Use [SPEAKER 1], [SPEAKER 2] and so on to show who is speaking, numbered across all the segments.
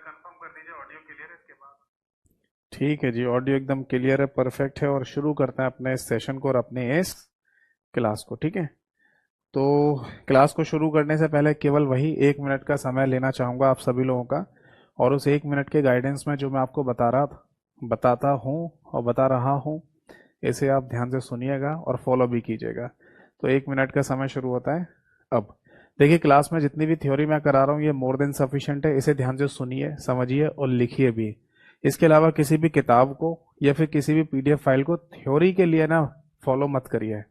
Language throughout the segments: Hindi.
[SPEAKER 1] कंफर्म कर दीजिए ऑडियो क्लियर है इसके बाद।
[SPEAKER 2] ठीक है जी, ऑडियो एकदम क्लियर है, परफेक्ट है। और शुरू करते हैं अपने इस सेशन को और अपने इस क्लास को। ठीक है, तो क्लास को शुरू करने से पहले केवल वही 1 मिनट का समय लेना चाहूँगा आप सभी लोगों का। और उस 1 मिनट के गाइडेंस में जो मैं आपको बताता हूँ और बता रहा हूँ, इसे आप ध्यान से सुनिएगा और फॉलो भी कीजिएगा। तो 1 मिनट का समय शुरू होता है अब। देखिए, क्लास में जितनी भी थ्योरी मैं करा रहा हूँ ये मोर देन सफिशिएंट है। इसे ध्यान से सुनिए, समझिए और लिखिए भी। इसके अलावा किसी भी किताब को या फिर किसी भी पीडीएफ फाइल को थ्योरी के लिए ना फॉलो मत करिए।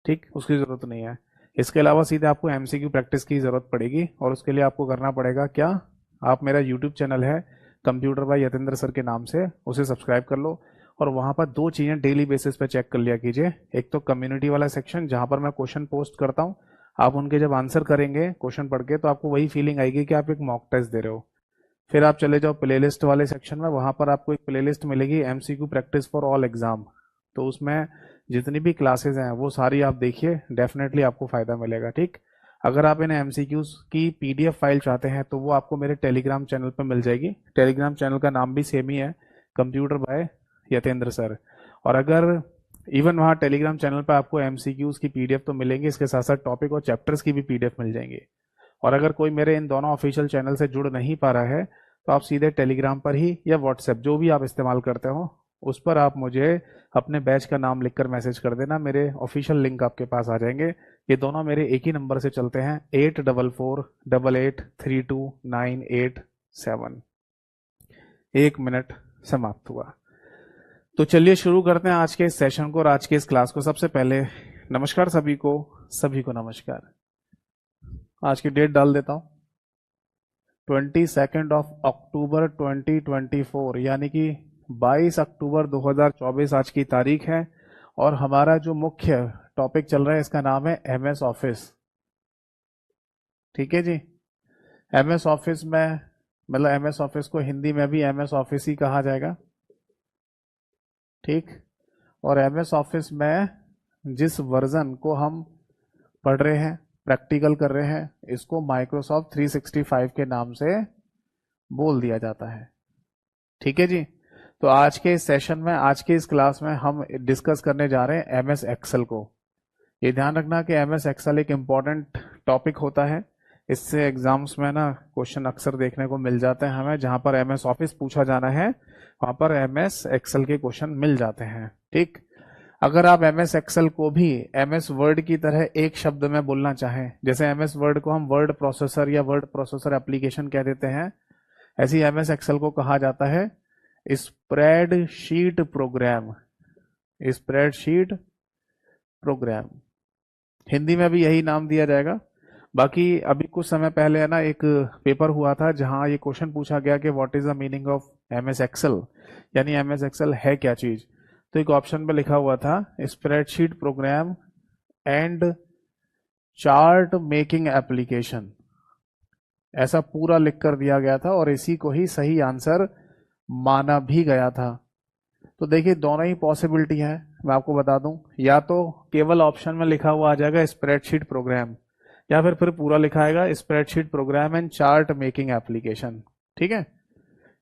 [SPEAKER 2] ठीक, उसकी ज़रूरत नहीं है। इसके अलावा सीधे आपको एमसीक्यू प्रैक्टिस की ज़रूरत पड़ेगी और उसके लिए आपको करना पड़ेगा क्या, आप मेरा यूट्यूब चैनल है कंप्यूटर बाय यतेंद्र सर के नाम से, उसे सब्सक्राइब कर लो। और वहाँ पर दो चीज़ें डेली बेसिस पे चेक कर लिया कीजिए। एक तो कम्युनिटी वाला सेक्शन जहाँ पर मैं क्वेश्चन पोस्ट करता हूँ, आप उनके जब आंसर करेंगे क्वेश्चन पढ़ के तो आपको वही फीलिंग आएगी कि आप एक मॉक टेस्ट दे रहे हो। फिर आप चले जाओ प्लेलिस्ट वाले सेक्शन में, वहाँ पर आपको एक प्लेलिस्ट मिलेगी MCQ practice for all exam. तो उसमें जितनी भी क्लासेस हैं वो सारी आप देखिए, डेफिनेटली आपको फ़ायदा मिलेगा। ठीक, अगर आप इन एमसीक्यूज की पीडीएफ फाइल चाहते हैं तो वो आपको मेरे टेलीग्राम चैनल पर मिल जाएगी। टेलीग्राम चैनल का नाम भी सेम ही है, कंप्यूटर बाय यतेंद्र सर। और अगर इवन वहाँ टेलीग्राम चैनल पर आपको एमसीक्यूज की पीडीएफ तो मिलेंगी, इसके साथ साथ टॉपिक और चैप्टर्स की भी पीडीएफ मिल जाएंगी। और अगर कोई मेरे इन दोनों ऑफिशियल चैनल से जुड़ नहीं पा रहा है तो आप सीधे टेलीग्राम पर ही या व्हाट्सएप जो भी आप इस्तेमाल करते हो उस पर आप मुझे अपने बैच का नाम लिखकर मैसेज कर देना, मेरे ऑफिशियल लिंक आपके पास आ जाएंगे। ये दोनों मेरे एक ही नंबर से चलते हैं, 8448832987। 1 मिनट समाप्त हुआ। तो चलिए शुरू करते हैं आज के इस सेशन को और आज के इस क्लास को। सबसे पहले नमस्कार सभी को नमस्कार। आज की डेट डाल देता हूँ, 22 अक्टूबर 2024, यानी कि 22 अक्टूबर 2024 आज की तारीख है। और हमारा जो मुख्य टॉपिक चल रहा है इसका नाम है एमएस ऑफिस। ठीक है जी, एमएस ऑफिस में मतलब एमएस ऑफिस को हिंदी में भी एमएस ऑफिस ही कहा जाएगा। ठीक, और एमएस ऑफिस में जिस वर्जन को हम पढ़ रहे हैं, प्रैक्टिकल कर रहे हैं, इसको माइक्रोसॉफ्ट 365 के नाम से बोल दिया जाता है। ठीक है जी, तो आज के इस सेशन में, आज के इस क्लास में हम डिस्कस करने जा रहे हैं एमएस एक्सेल को। ये ध्यान रखना कि एमएस एक्सेल एक इम्पॉर्टेंट टॉपिक होता है। इससे एग्जाम्स में ना क्वेश्चन अक्सर देखने को मिल जाते हैं हमें, जहां पर एमएस ऑफिस पूछा जाना है वहां पर एमएस एक्सेल के क्वेश्चन मिल जाते हैं। ठीक, अगर आप एमएस एक्सेल को भी एमएस वर्ड की तरह एक शब्द में बोलना चाहें, जैसे एमएस वर्ड को हम वर्ड प्रोसेसर या वर्ड प्रोसेसर एप्लीकेशन कह देते हैं, ऐसी एमएस एक्सेल को कहा जाता है spreadsheet programme. Spreadsheet programme Hindi में भी यही नाम दिया जाएगा। बाकी अभी कुछ समय पहले है ना एक पेपर हुआ था जहां ये क्वेश्चन पूछा गया कि what is the meaning of MS Excel, यानी एमएस एक्सेल है क्या चीज। तो एक ऑप्शन पे लिखा हुआ था spreadsheet programme and chart making application, ऐसा पूरा लिख कर दिया गया था और इसी को ही सही आंसर माना भी गया था। तो देखिए, दोनों ही पॉसिबिलिटी है। मैं आपको बता दूं, या तो केवल ऑप्शन में लिखा हुआ आ जाएगा स्प्रेडशीट प्रोग्राम, या फिर पूरा लिखा आएगा spreadsheet programme and chart making application. ठीक है,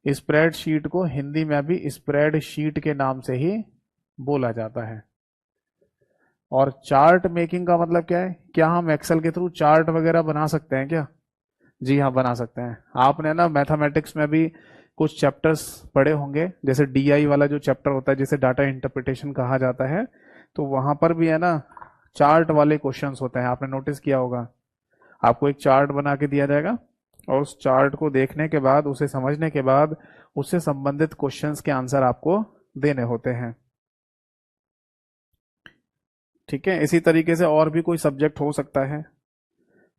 [SPEAKER 2] स्प्रेडशीट को हिंदी में भी स्प्रेडशीट के नाम से ही बोला जाता है। और चार्ट मेकिंग का मतलब क्या है, क्या हम एक्सेल के थ्रू चार्ट वगैरह बना सकते हैं क्या? जी हाँ, बना सकते हैं। आपने ना मैथमेटिक्स में भी कुछ चैप्टर्स पढ़े होंगे, जैसे डीआई वाला जो चैप्टर होता है जिसे डाटा इंटरप्रिटेशन कहा जाता है, तो वहां पर भी है ना चार्ट वाले क्वेश्चंस होते हैं। आपने नोटिस किया होगा, आपको एक चार्ट बना के दिया जाएगा और उस चार्ट को देखने के बाद, उसे समझने के बाद, उससे संबंधित क्वेश्चंस के आंसर आपको देने होते हैं। ठीक है, इसी तरीके से और भी कोई सब्जेक्ट हो सकता है।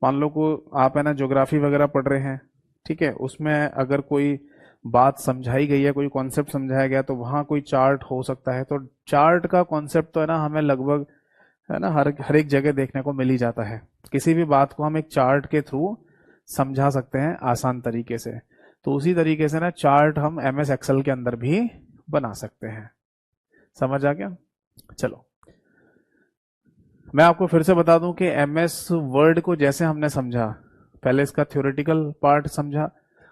[SPEAKER 2] मान लो को आप है ना ज्योग्राफी वगैरह पढ़ रहे हैं, ठीक है, उसमें अगर कोई बात समझाई गई है, कोई कॉन्सेप्ट समझाया गया, तो वहाँ कोई चार्ट हो सकता है। तो चार्ट का कॉन्सेप्ट तो है ना हमें लगभग है ना हर एक जगह देखने को मिल ही जाता है। किसी भी बात को हम एक चार्ट के थ्रू समझा सकते हैं आसान तरीके से। तो उसी तरीके से ना चार्ट हम एमएस एक्सेल के अंदर भी बना सकते हैं। समझ आ गया? चलो, मैं आपको फिर से बता दूं कि एमएस वर्ड को जैसे हमने समझा, पहले इसका थ्योरेटिकल पार्ट समझा,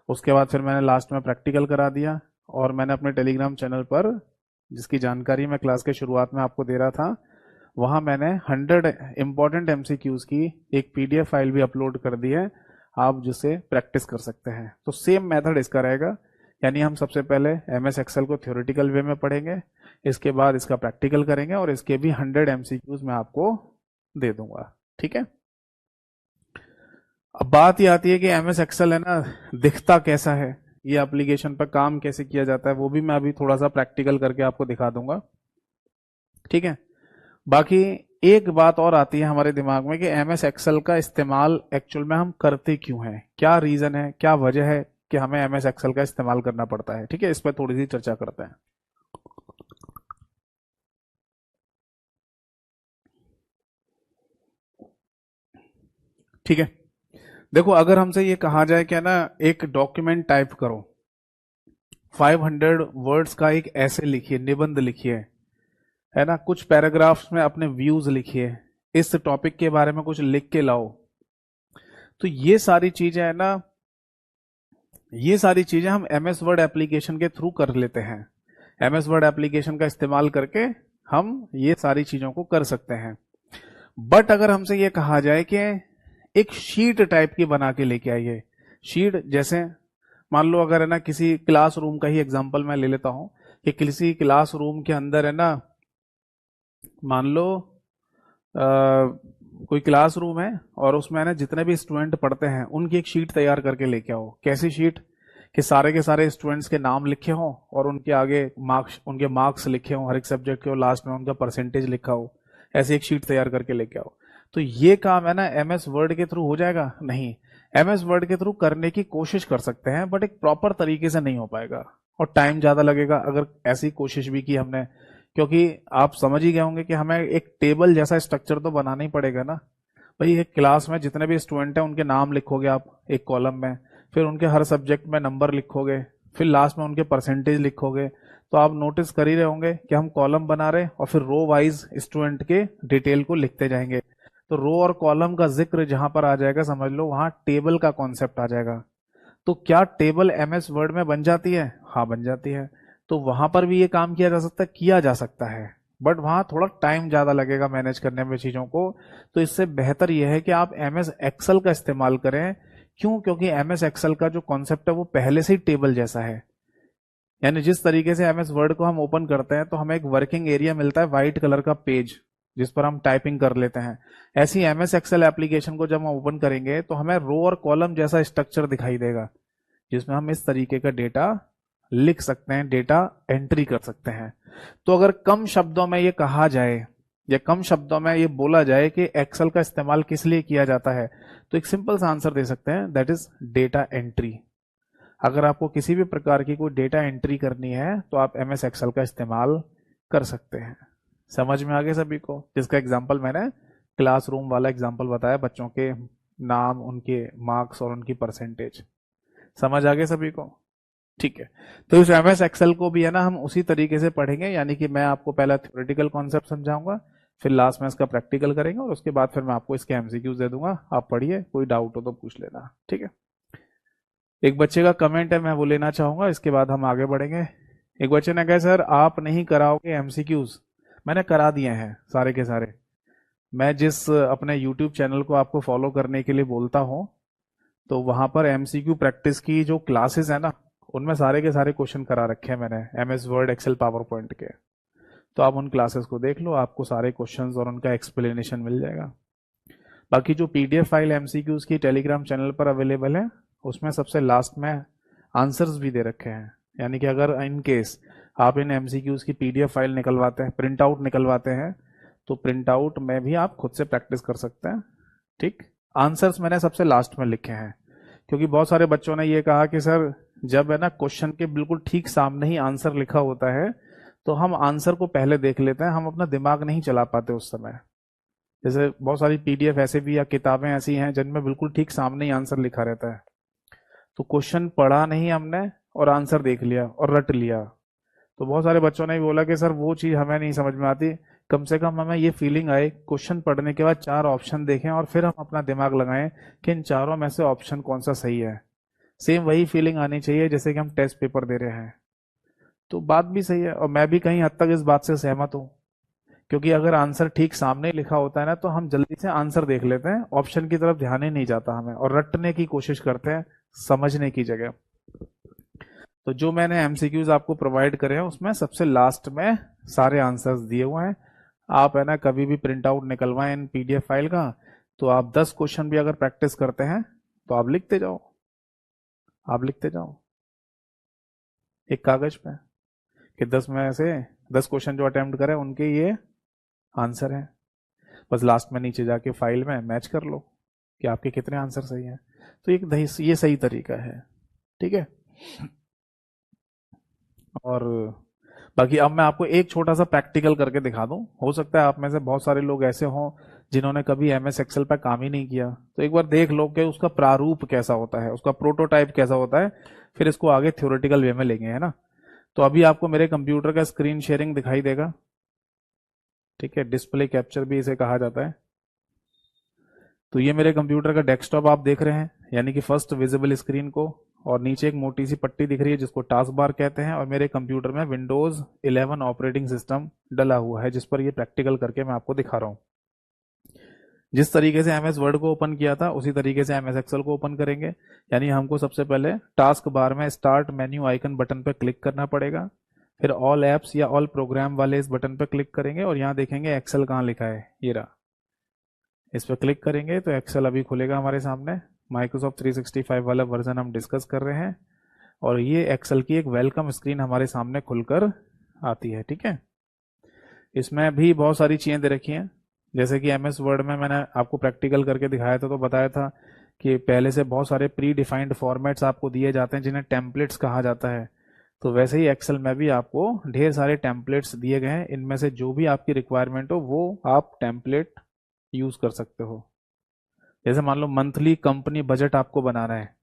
[SPEAKER 2] उसके बाद फिर मैंने लास्ट में प्रैक्टिकल करा दिया, और मैंने अपने टेलीग्राम चैनल पर, जिसकी जानकारी मैं क्लास के शुरुआत में आपको दे रहा था, वहाँ मैंने 100 इम्पॉर्टेंट एमसीक्यूज की एक पीडीएफ फाइल भी अपलोड कर दी है, आप जिसे प्रैक्टिस कर सकते हैं। तो सेम मेथड इसका रहेगा, यानी हम सबसे पहले एमएस एक्सेल को थ्योरेटिकल वे में पढ़ेंगे, इसके बाद इसका प्रैक्टिकल करेंगे, और इसके भी 100 एमसीक्यूज मैं आपको दे दूंगा। ठीक है, अब बात ये आती है कि एमएस एक्सेल है ना, दिखता कैसा है, ये एप्लीकेशन पर काम कैसे किया जाता है, वो भी मैं अभी थोड़ा सा प्रैक्टिकल करके आपको दिखा दूंगा। ठीक है, बाकी एक बात और आती है हमारे दिमाग में कि एमएस एक्सेल का इस्तेमाल एक्चुअल में हम करते क्यों हैं, क्या रीजन है, क्या वजह है कि हमें एमएस एक्सेल का इस्तेमाल करना पड़ता है। ठीक है, इस पर थोड़ी सी चर्चा करते हैं। ठीक है, देखो, अगर हमसे ये कहा जाए कि ना एक डॉक्यूमेंट टाइप करो, 500 वर्ड्स का एक ऐसे लिखिए, निबंध लिखिए, है ना, कुछ पैराग्राफ्स में अपने व्यूज लिखिए, इस टॉपिक के बारे में कुछ लिख के लाओ, तो ये सारी चीजें है ना, ये सारी चीजें हम एमएस वर्ड एप्लीकेशन के थ्रू कर लेते हैं। एमएस वर्ड एप्लीकेशन का इस्तेमाल करके हम ये सारी चीजों को कर सकते हैं। बट अगर हमसे ये कहा जाए कि एक शीट टाइप की बना के लेके आइए, शीट जैसे मान लो, अगर है ना किसी क्लासरूम का ही एग्जांपल मैं ले लेता हूं कि किसी क्लासरूम के अंदर है ना, मान लो कोई क्लासरूम है और उसमें है ना जितने भी स्टूडेंट पढ़ते हैं उनकी एक शीट तैयार करके लेके आओ। कैसी शीट कि सारे के सारे स्टूडेंट्स के नाम लिखे हों और उनके आगे उनके मार्क्स लिखे हों हर एक सब्जेक्ट के, और लास्ट में उनका परसेंटेज लिखा हो, ऐसी एक शीट तैयार करके लेके आओ। तो ये काम है ना एमएस वर्ड के थ्रू हो जाएगा? नहीं, एमएस वर्ड के थ्रू करने की कोशिश कर सकते हैं, बट एक प्रॉपर तरीके से नहीं हो पाएगा और टाइम ज्यादा लगेगा अगर ऐसी कोशिश भी की हमने, क्योंकि आप समझ ही गए होंगे कि हमें एक टेबल जैसा स्ट्रक्चर तो बनाना ही पड़ेगा ना भाई। एक क्लास में जितने भी स्टूडेंट हैं उनके नाम लिखोगे आप एक कॉलम में, फिर उनके हर सब्जेक्ट में नंबर लिखोगे, फिर लास्ट में उनके परसेंटेज लिखोगे। तो आप नोटिस कर ही रहे होंगे कि हम कॉलम बना रहे और फिर रो वाइज स्टूडेंट के डिटेल को लिखते जाएंगे। तो रो और कॉलम का जिक्र जहां पर आ जाएगा, समझ लो वहां टेबल का कॉन्सेप्ट आ जाएगा। तो क्या टेबल एमएस वर्ड में बन जाती है? हाँ, बन जाती है। तो वहां पर भी ये काम किया जा सकता है, किया जा सकता है, बट वहां थोड़ा टाइम ज्यादा लगेगा मैनेज करने में चीजों को। तो इससे बेहतर यह है कि आप एमएस एक्सेल का इस्तेमाल करें। क्यों? क्योंकि एमएस एक्सेल का जो कॉन्सेप्ट है वो पहले से ही टेबल जैसा है। यानी जिस तरीके से एमएस वर्ड को हम ओपन करते हैं तो हमें एक वर्किंग एरिया मिलता है, व्हाइट कलर का पेज जिस पर हम टाइपिंग कर लेते हैं, ऐसी एमएस एक्सेल एप्लीकेशन को जब हम ओपन करेंगे तो हमें रो और कॉलम जैसा स्ट्रक्चर दिखाई देगा, जिसमें हम इस तरीके का डेटा लिख सकते हैं, डेटा एंट्री कर सकते हैं। तो अगर कम शब्दों में ये कहा जाए या कम शब्दों में ये बोला जाए कि एक्सेल का इस्तेमाल किस लिए किया जाता है, तो एक सिंपल सा आंसर दे सकते हैं, दैट इज डेटा एंट्री। अगर आपको किसी भी प्रकार की कोई डेटा एंट्री करनी है तो आप एमएस एक्सेल का इस्तेमाल कर सकते हैं। समझ में आ गया सभी को? जिसका एग्जाम्पल मैंने क्लासरूम वाला एग्जाम्पल बताया, बच्चों के नाम, उनके मार्क्स और उनकी परसेंटेज। समझ आ गया सभी को? ठीक है, तो इस एमएस एक्सेल को भी है ना हम उसी तरीके से पढ़ेंगे, यानी कि मैं आपको पहला थ्योरेटिकल कॉन्सेप्ट समझाऊंगा, फिर लास्ट में इसका प्रैक्टिकल करेंगे और उसके बाद फिर मैं आपको इसके एमसीक्यूज दे दूंगा। आप पढ़िए, कोई डाउट हो तो पूछ लेना। ठीक है, एक बच्चे का कमेंट है, मैं वो लेना चाहूंगा, इसके बाद हम आगे बढ़ेंगे। एक बच्चे ने कहा सर आप नहीं कराओगे एमसीक्यूज? मैंने करा दिए हैं सारे के सारे। मैं जिस अपने यूट्यूब चैनल को आपको फॉलो करने के लिए बोलता हूँ, तो वहां पर एमसीक्यू प्रैक्टिस की जो क्लासेस है ना, उनमें सारे के सारे क्वेश्चन करा रखे हैं मैंने MS Word, Excel, power point के। तो आप उन क्लासेस को देख लो, आपको सारे क्वेश्चंस और उनका एक्सप्लेनेशन मिल जाएगा। बाकी जो पीडीएफ फाइल एमसीक्यूज की टेलीग्राम चैनल पर अवेलेबल है, उसमें सबसे लास्ट में आंसर्स भी दे रखे हैं, यानी कि अगर इन केस आप इन एमसीक्यूज की पीडीएफ फाइल निकलवाते हैं, प्रिंट आउट निकलवाते हैं, तो प्रिंट आउट में भी आप खुद से प्रैक्टिस कर सकते हैं। ठीक, आंसर्स मैंने सबसे लास्ट में लिखे हैं, क्योंकि बहुत सारे बच्चों ने ये कहा कि सर जब है ना क्वेश्चन के बिल्कुल ठीक सामने ही आंसर लिखा होता है तो हम आंसर को पहले देख लेते हैं, हम अपना दिमाग नहीं चला पाते उस समय। जैसे बहुत सारी पीडीएफ ऐसे भी या किताबें ऐसी हैं जिनमें बिल्कुल ठीक सामने ही आंसर लिखा रहता है, तो क्वेश्चन पढ़ा नहीं हमने और आंसर देख लिया और रट लिया। तो बहुत सारे बच्चों ने भी बोला कि सर वो चीज हमें नहीं समझ में आती, कम से कम हमें ये फीलिंग आए क्वेश्चन पढ़ने के बाद 4 ऑप्शन देखें और फिर हम अपना दिमाग लगाएं कि इन चारों में से ऑप्शन कौन सा सही है। सेम वही फीलिंग आनी चाहिए जैसे कि हम टेस्ट पेपर दे रहे हैं। तो बात भी सही है और मैं भी कहीं हद तक इस बात से सहमत हूँ, क्योंकि अगर आंसर ठीक सामने लिखा होता है ना तो हम जल्दी से आंसर देख लेते हैं, ऑप्शन की तरफ ध्यान ही नहीं जाता हमें और रटने की कोशिश करते हैं समझने की जगह। तो जो मैंने एमसीक्यूज आपको प्रोवाइड करे हैं उसमें सबसे लास्ट में सारे आंसर्स दिए हुए हैं। आप है ना कभी भी प्रिंट आउट निकलवाएं इन पीडीएफ फाइल का, तो आप 10 क्वेश्चन भी अगर प्रैक्टिस करते हैं तो आप लिखते जाओ, आप लिखते जाओ एक कागज पे कि 10 में से 10 क्वेश्चन जो अटेम्प्ट करें उनके ये आंसर है। बस लास्ट में नीचे जाके फाइल में मैच कर लो कि आपके कितने आंसर सही हैं। तो ये सही तरीका है, ठीक है। और बाकी अब मैं आपको एक छोटा सा प्रैक्टिकल करके दिखा दूं। हो सकता है आप में से बहुत सारे लोग ऐसे हों जिन्होंने कभी एमएस एक्सेल पर काम ही नहीं किया, तो एक बार देख लो कि उसका प्रारूप कैसा होता है, उसका प्रोटोटाइप कैसा होता है, फिर इसको आगे थ्योरेटिकल वे में लेंगे, है ना। तो अभी आपको मेरे कंप्यूटर का स्क्रीन शेयरिंग दिखाई देगा, ठीक है, डिस्प्ले कैप्चर भी इसे कहा जाता है। तो ये मेरे कंप्यूटर का डेस्कटॉप आप देख रहे हैं, यानी कि फर्स्ट विजिबल स्क्रीन को, और नीचे एक मोटी सी पट्टी दिख रही है जिसको टास्क बार कहते हैं, और मेरे कंप्यूटर में विंडोज 11 ऑपरेटिंग सिस्टम डला हुआ है जिस पर ये प्रैक्टिकल करके मैं आपको दिखा रहा हूँ। जिस तरीके से एमएस वर्ड को ओपन किया था उसी तरीके से एमएस एक्सेल को ओपन करेंगे। यानी हमको सबसे पहले टास्क बार में स्टार्ट मेन्यू आइकन बटन पर क्लिक करना पड़ेगा, फिर ऑल एप्स या ऑल प्रोग्राम वाले इस बटन पर क्लिक करेंगे और यहाँ देखेंगे एक्सेल कहाँ लिखा है, ये रहा। इस पर क्लिक करेंगे तो एक्सेल अभी खुलेगा हमारे सामने। माइक्रोसॉफ्ट 365 वाला वर्जन हम डिस्कस कर रहे हैं और ये एक्सेल की एक वेलकम स्क्रीन हमारे सामने खुलकर आती है, ठीक है। इसमें भी बहुत सारी चीजें दे रखी हैं, जैसे कि एमएस वर्ड में मैंने आपको प्रैक्टिकल करके दिखाया था तो बताया था कि पहले से बहुत सारे प्री डिफाइंड फॉर्मेट्स आपको दिए जाते हैं जिन्हें टेम्पलेट्स कहा जाता है। तो वैसे ही एक्सेल में भी आपको ढेर सारे टेम्पलेट्स दिए गए हैं, इनमें से जो भी आपकी रिक्वायरमेंट हो वो आप टेम्पलेट यूज कर सकते हो। जैसे मान लो मंथली कंपनी बजट आपको बनाना है,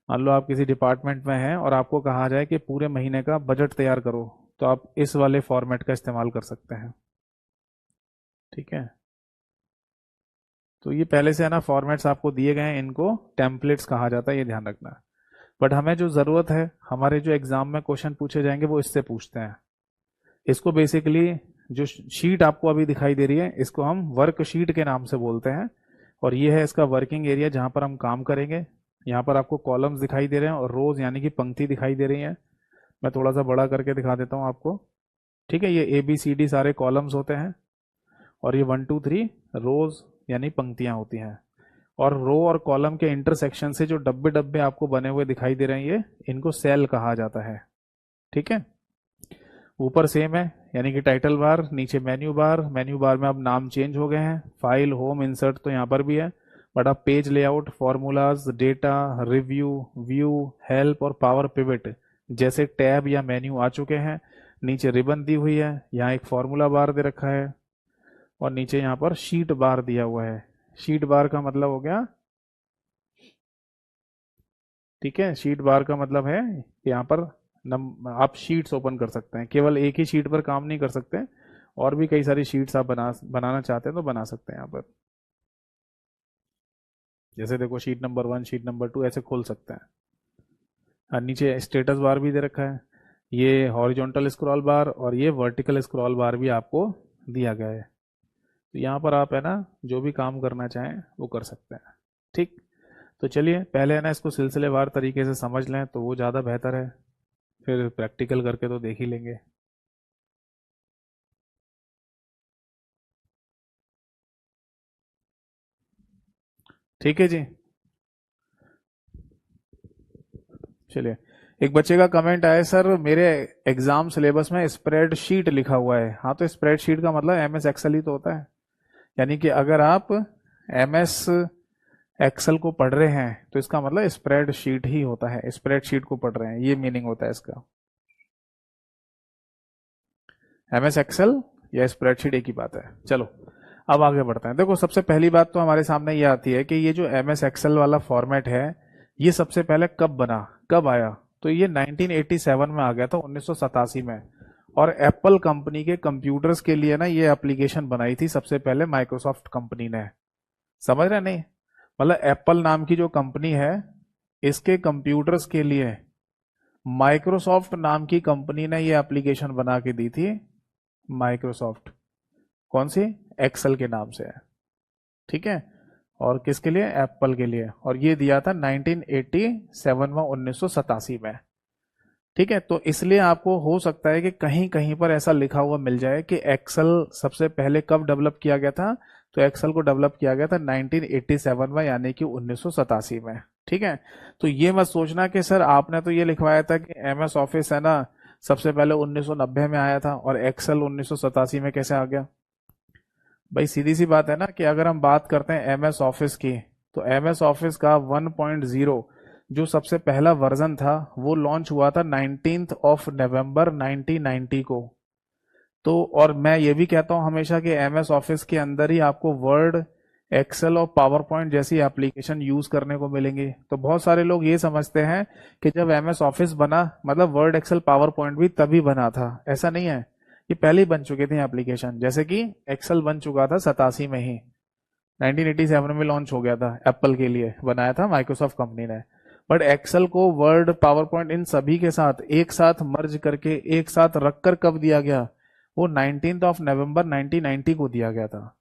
[SPEAKER 2] मान लो आप किसी डिपार्टमेंट में हैं और आपको कहा जाए कि पूरे महीने का बजट तैयार करो, तो आप इस वाले फॉर्मेट का इस्तेमाल कर सकते हैं, ठीक है। तो ये पहले से है ना फॉर्मेट्स आपको दिए गए हैं, इनको टेम्पलेट्स कहा जाता है, ये ध्यान रखना। बट हमें जो जरूरत है, हमारे जो एग्जाम में क्वेश्चन पूछे जाएंगे वो इससे पूछते हैं। इसको बेसिकली जो शीट आपको अभी दिखाई दे रही है इसको हम वर्क शीट के नाम से बोलते हैं, और ये है इसका वर्किंग एरिया जहां पर हम काम करेंगे। यहाँ पर आपको कॉलम्स दिखाई दे रहे हैं और रोज यानी कि पंक्ति दिखाई दे रही है। मैं थोड़ा सा बड़ा करके दिखा देता हूँ आपको, ठीक है। ये ABCD सारे कॉलम्स होते हैं और ये 1 2 3 रोज यानी पंक्तियां होती हैं। और रो और कॉलम के इंटरसेक्शन से जो डब्बे डब्बे आपको बने हुए दिखाई दे रहे हैं ये इनको सेल कहा जाता है, ठीक है। ऊपर सेम है, यानी कि टाइटल बार, नीचे मेन्यू बार। मेन्यू बार में अब नाम चेंज हो गए हैं, फाइल, होम, इंसर्ट तो यहाँ पर भी है, बट अब page layout, formulas, data, review, view, help और पावर पिवट जैसे टैब या मेन्यू आ चुके हैं। नीचे रिबन दी हुई है, यहाँ एक फॉर्मूला बार दे रखा है और नीचे यहाँ पर शीट बार दिया हुआ है। शीट बार का मतलब हो गया, ठीक है, शीट बार का मतलब है यहाँ पर आप शीट्स ओपन कर सकते हैं, केवल एक ही शीट पर काम नहीं कर सकते, और भी कई सारी शीट्स आप बनाना चाहते हैं तो बना सकते हैं यहाँ पर। जैसे देखो शीट नंबर 1, शीट नंबर 2 ऐसे खोल सकते हैं। और नीचे स्टेटस बार भी दे रखा है, ये हॉरिजॉन्टल स्क्रॉल बार और ये वर्टिकल स्क्रॉल बार भी आपको दिया गया है। तो यहाँ पर आप है ना जो भी काम करना चाहें वो कर सकते हैं, ठीक। तो चलिए पहले है ना इसको सिलसिलेवार तरीके से समझ लें तो वो ज़्यादा बेहतर है, फिर प्रैक्टिकल करके तो देख ही लेंगे। ठीक है जी, चलिए। एक बच्चे का कमेंट आया, सर मेरे एग्जाम सिलेबस में स्प्रेडशीट लिखा हुआ है। हाँ, तो स्प्रेडशीट का मतलब एमएस एक्सेल ही तो होता है। यानी कि अगर आप एमएस एक्सेल को पढ़ रहे हैं तो इसका मतलब स्प्रेडशीट ही होता है, स्प्रेडशीट को पढ़ रहे हैं, ये मीनिंग होता है इसका। एमएस एक्सेल या स्प्रेडशीट एक ही बात है। चलो अब आगे बढ़ते हैं। देखो सबसे पहली बात तो हमारे सामने ये आती है कि ये जो एमएस एक्सेल वाला फॉर्मेट है ये सबसे पहले कब बना, कब आया। तो ये 1987 में आ गया था, 1987 में। और एप्पल कंपनी के कंप्यूटर्स के लिए ना ये एप्लीकेशन बनाई थी सबसे पहले माइक्रोसॉफ्ट कंपनी ने। समझ रहे नहीं, मतलब एप्पल नाम की जो कंपनी है इसके कंप्यूटर्स के लिए माइक्रोसॉफ्ट नाम की कंपनी ने ये एप्लीकेशन बना के दी थी। माइक्रोसॉफ्ट कौन सी? एक्सेल के नाम से है, ठीक है। और किसके लिए? एप्पल के लिए। और ये दिया था 1987 में, 1987 में, ठीक है। तो इसलिए आपको हो सकता है कि कहीं कहीं पर ऐसा लिखा हुआ मिल जाए कि एक्सेल सबसे पहले कब डेवलप किया गया था। तो एक्सेल को डेवलप किया गया था 1987 में, यानी कि 1987 में, ठीक है। तो ये मत सोचना कि सर आपने तो ये लिखवाया था कि एमएस ऑफिस है ना सबसे पहले 1990 में आया था और एक्सेल 1987 में कैसे आ गया। भाई सीधी सी बात है ना कि अगर हम बात करते हैं एमएस ऑफिस की, तो एमएस ऑफिस का 1.0 जो सबसे पहला वर्जन था वो लॉन्च हुआ था 19th ऑफ नवंबर 1990 को। तो और मैं ये भी कहता हूं हमेशा कि एमएस ऑफिस के अंदर ही आपको वर्ड, एक्सेल और पावर पॉइंट जैसी एप्लीकेशन यूज करने को मिलेंगी। तो बहुत सारे लोग ये समझते हैं कि जब एमएस ऑफिस बना मतलब वर्ड, एक्सेल, पावर पॉइंट भी तभी बना था। ऐसा नहीं है, ये पहले ही बन चुके थे एप्लीकेशन। जैसे कि एक्सेल बन चुका था 87 में ही, 1987 में लॉन्च हो गया था, एप्पल के लिए बनाया था माइक्रोसॉफ्ट कंपनी ने। बट एक्सेल को वर्ड, पावर पॉइंट इन सभी के साथ एक साथ मर्ज करके एक साथ रखकर कब दिया गया? वो 19th ऑफ नवंबर 1990 को दिया गया था।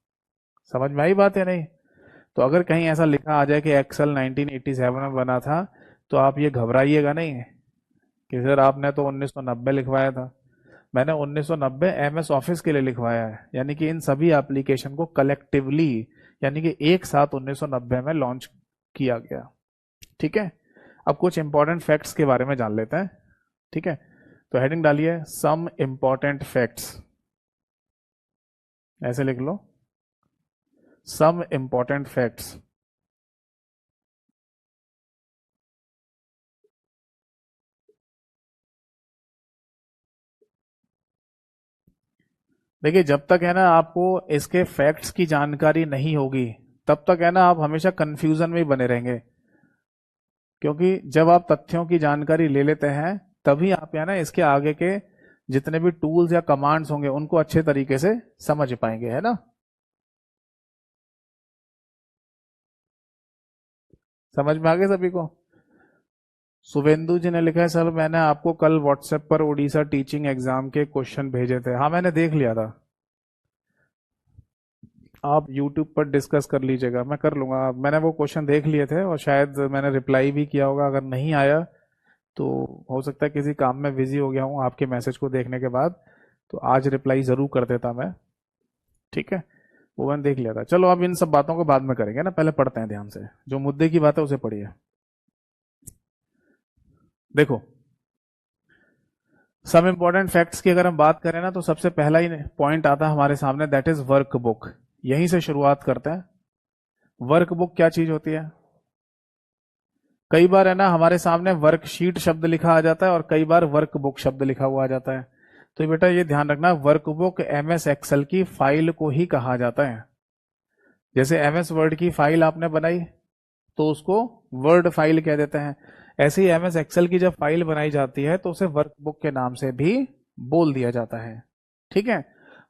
[SPEAKER 2] समझ में आई बात है नहीं? तो अगर कहीं ऐसा लिखा आ जाए कि एक्सेल 1987 में बना था, तो आप ये घबराइएगा नहीं कि सर आपने तो 1990 लिखवाया था। मैंने 1990 एमएस ऑफिस के लिए लिखवाया है, यानी कि इन सभी एप्लीकेशन को कलेक्टिवली यानी कि एक साथ 1990 में लॉन्च किया गया, ठीक है। अब कुछ इंपॉर्टेंट फैक्ट्स के बारे में जान लेते हैं, ठीक है। तो हेडिंग डालिए सम इंपॉर्टेंट फैक्ट्स, ऐसे लिख लो सम इंपॉर्टेंट फैक्ट्स। देखिए जब तक है ना आपको इसके फैक्ट्स की जानकारी नहीं होगी तब तक है ना आप हमेशा कंफ्यूजन में ही बने रहेंगे। क्योंकि जब आप तथ्यों की जानकारी ले लेते हैं तभी आप है ना इसके आगे के जितने भी टूल्स या कमांड्स होंगे उनको अच्छे तरीके से समझ पाएंगे, है ना। समझ में आ गया सभी को? शुभेंदु जी ने लिखा है सर मैंने आपको कल व्हाट्सएप पर उड़ीसा टीचिंग एग्जाम के क्वेश्चन भेजे थे। हाँ मैंने देख लिया था, आप यूट्यूब पर डिस्कस कर लीजिएगा, मैं कर लूंगा। मैंने वो क्वेश्चन देख लिए थे और शायद मैंने रिप्लाई भी किया होगा, अगर नहीं आया तो हो सकता है किसी काम में बिजी हो गया हूँ आपके मैसेज को देखने के बाद, तो आज रिप्लाई जरूर कर देता मैं, ठीक है। वो मैंने देख लिया था। चलो अब इन सब बातों को बाद में करेंगे ना, पहले पढ़ते हैं ध्यान से, जो मुद्दे की बात है उसे पढ़िए। देखो सब इंपॉर्टेंट फैक्ट्स की अगर हम बात करें ना तो सबसे पहला ही पॉइंट आता है हमारे सामने, दैट इज वर्कबुक। यहीं से शुरुआत करते हैं। वर्कबुक क्या चीज होती है? कई बार है ना हमारे सामने वर्कशीट शब्द लिखा आ जाता है और कई बार वर्कबुक शब्द लिखा हुआ आ जाता है। तो बेटा ये ध्यान रखना, वर्कबुक एमएस एक्सेल की फाइल को ही कहा जाता है। जैसे एमएस वर्ड की फाइल आपने बनाई तो उसको वर्ड फाइल कह देते हैं, ऐसे ही एमएस एक्सेल की जब फाइल बनाई जाती है तो उसे वर्कबुक के नाम से भी बोल दिया जाता है, ठीक है।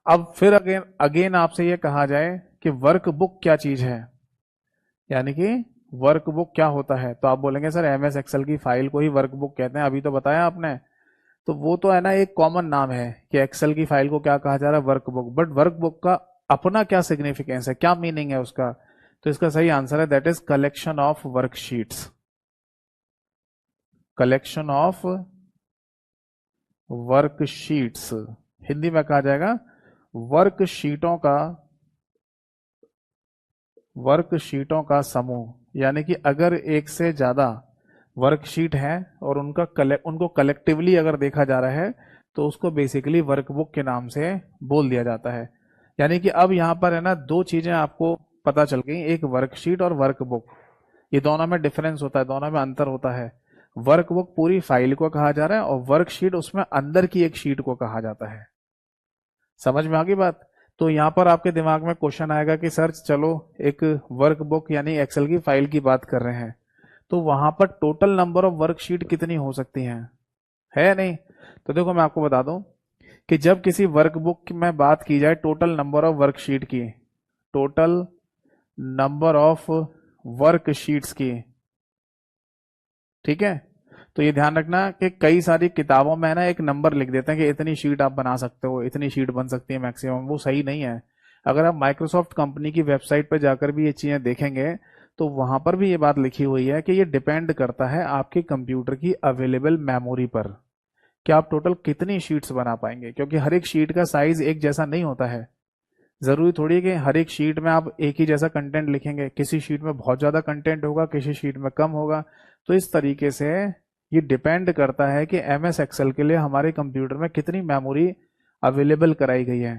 [SPEAKER 2] अब फिर अगेन अगेन आपसे यह कहा जाए कि वर्कबुक क्या चीज है, यानी कि वर्कबुक क्या होता है, तो आप बोलेंगे सर एमएस एक्सेल की फाइल को ही वर्कबुक कहते हैं, अभी तो बताया आपने। तो वो तो है ना एक कॉमन नाम है कि एक्सेल की फाइल को क्या कहा जा रहा है, वर्कबुक। बट वर्कबुक का अपना क्या सिग्निफिकेंस है, क्या मीनिंग है उसका? तो इसका सही आंसर है that is collection of worksheets. Collection of worksheets, Hindi में कहा जाएगा वर्कशीटों का, वर्कशीटों का समूह। यानी कि अगर एक से ज्यादा वर्कशीट है और उनको कलेक्टिवली अगर देखा जा रहा है तो उसको बेसिकली वर्कबुक के नाम से बोल दिया जाता है। यानी कि अब यहां पर है ना दो चीजें आपको पता चल गई, एक वर्कशीट और वर्कबुक। ये दोनों में डिफरेंस होता है, दोनों में अंतर होता है। वर्कबुक पूरी फाइल को कहा जा रहा है और वर्कशीट उसमें अंदर की एक शीट को कहा जाता है। समझ में आ गई बात? तो यहां पर आपके दिमाग में क्वेश्चन आएगा कि सर चलो एक वर्कबुक यानी एक्सेल की फाइल की बात कर रहे हैं, तो वहां पर टोटल नंबर ऑफ वर्कशीट कितनी हो सकती हैं, है नहीं? तो देखो मैं आपको बता दूं कि जब किसी वर्कबुक में बात की जाए टोटल नंबर ऑफ वर्कशीट की, टोटल नंबर ऑफ वर्कशीट्स की, ठीक है। तो ये ध्यान रखना कि कई सारी किताबों में ना एक नंबर लिख देते हैं कि इतनी शीट आप बना सकते हो, इतनी शीट बन सकती है मैक्सिमम, वो सही नहीं है। अगर आप माइक्रोसॉफ्ट कंपनी की वेबसाइट पर जाकर भी ये चीजें देखेंगे तो वहां पर भी ये बात लिखी हुई है कि ये डिपेंड करता है आपके कंप्यूटर की अवेलेबल मेमोरी पर, कि आप टोटल कितनी शीट्स बना पाएंगे, क्योंकि हर एक शीट का साइज एक जैसा नहीं होता है। जरूरी थोड़ी है कि हर एक शीट में आप एक ही जैसा कंटेंट लिखेंगे, किसी शीट में बहुत ज्यादा कंटेंट होगा, किसी शीट में कम होगा। तो इस तरीके से ये डिपेंड करता है कि एमएस एक्सेल के लिए हमारे कंप्यूटर में कितनी मेमोरी अवेलेबल कराई गई है।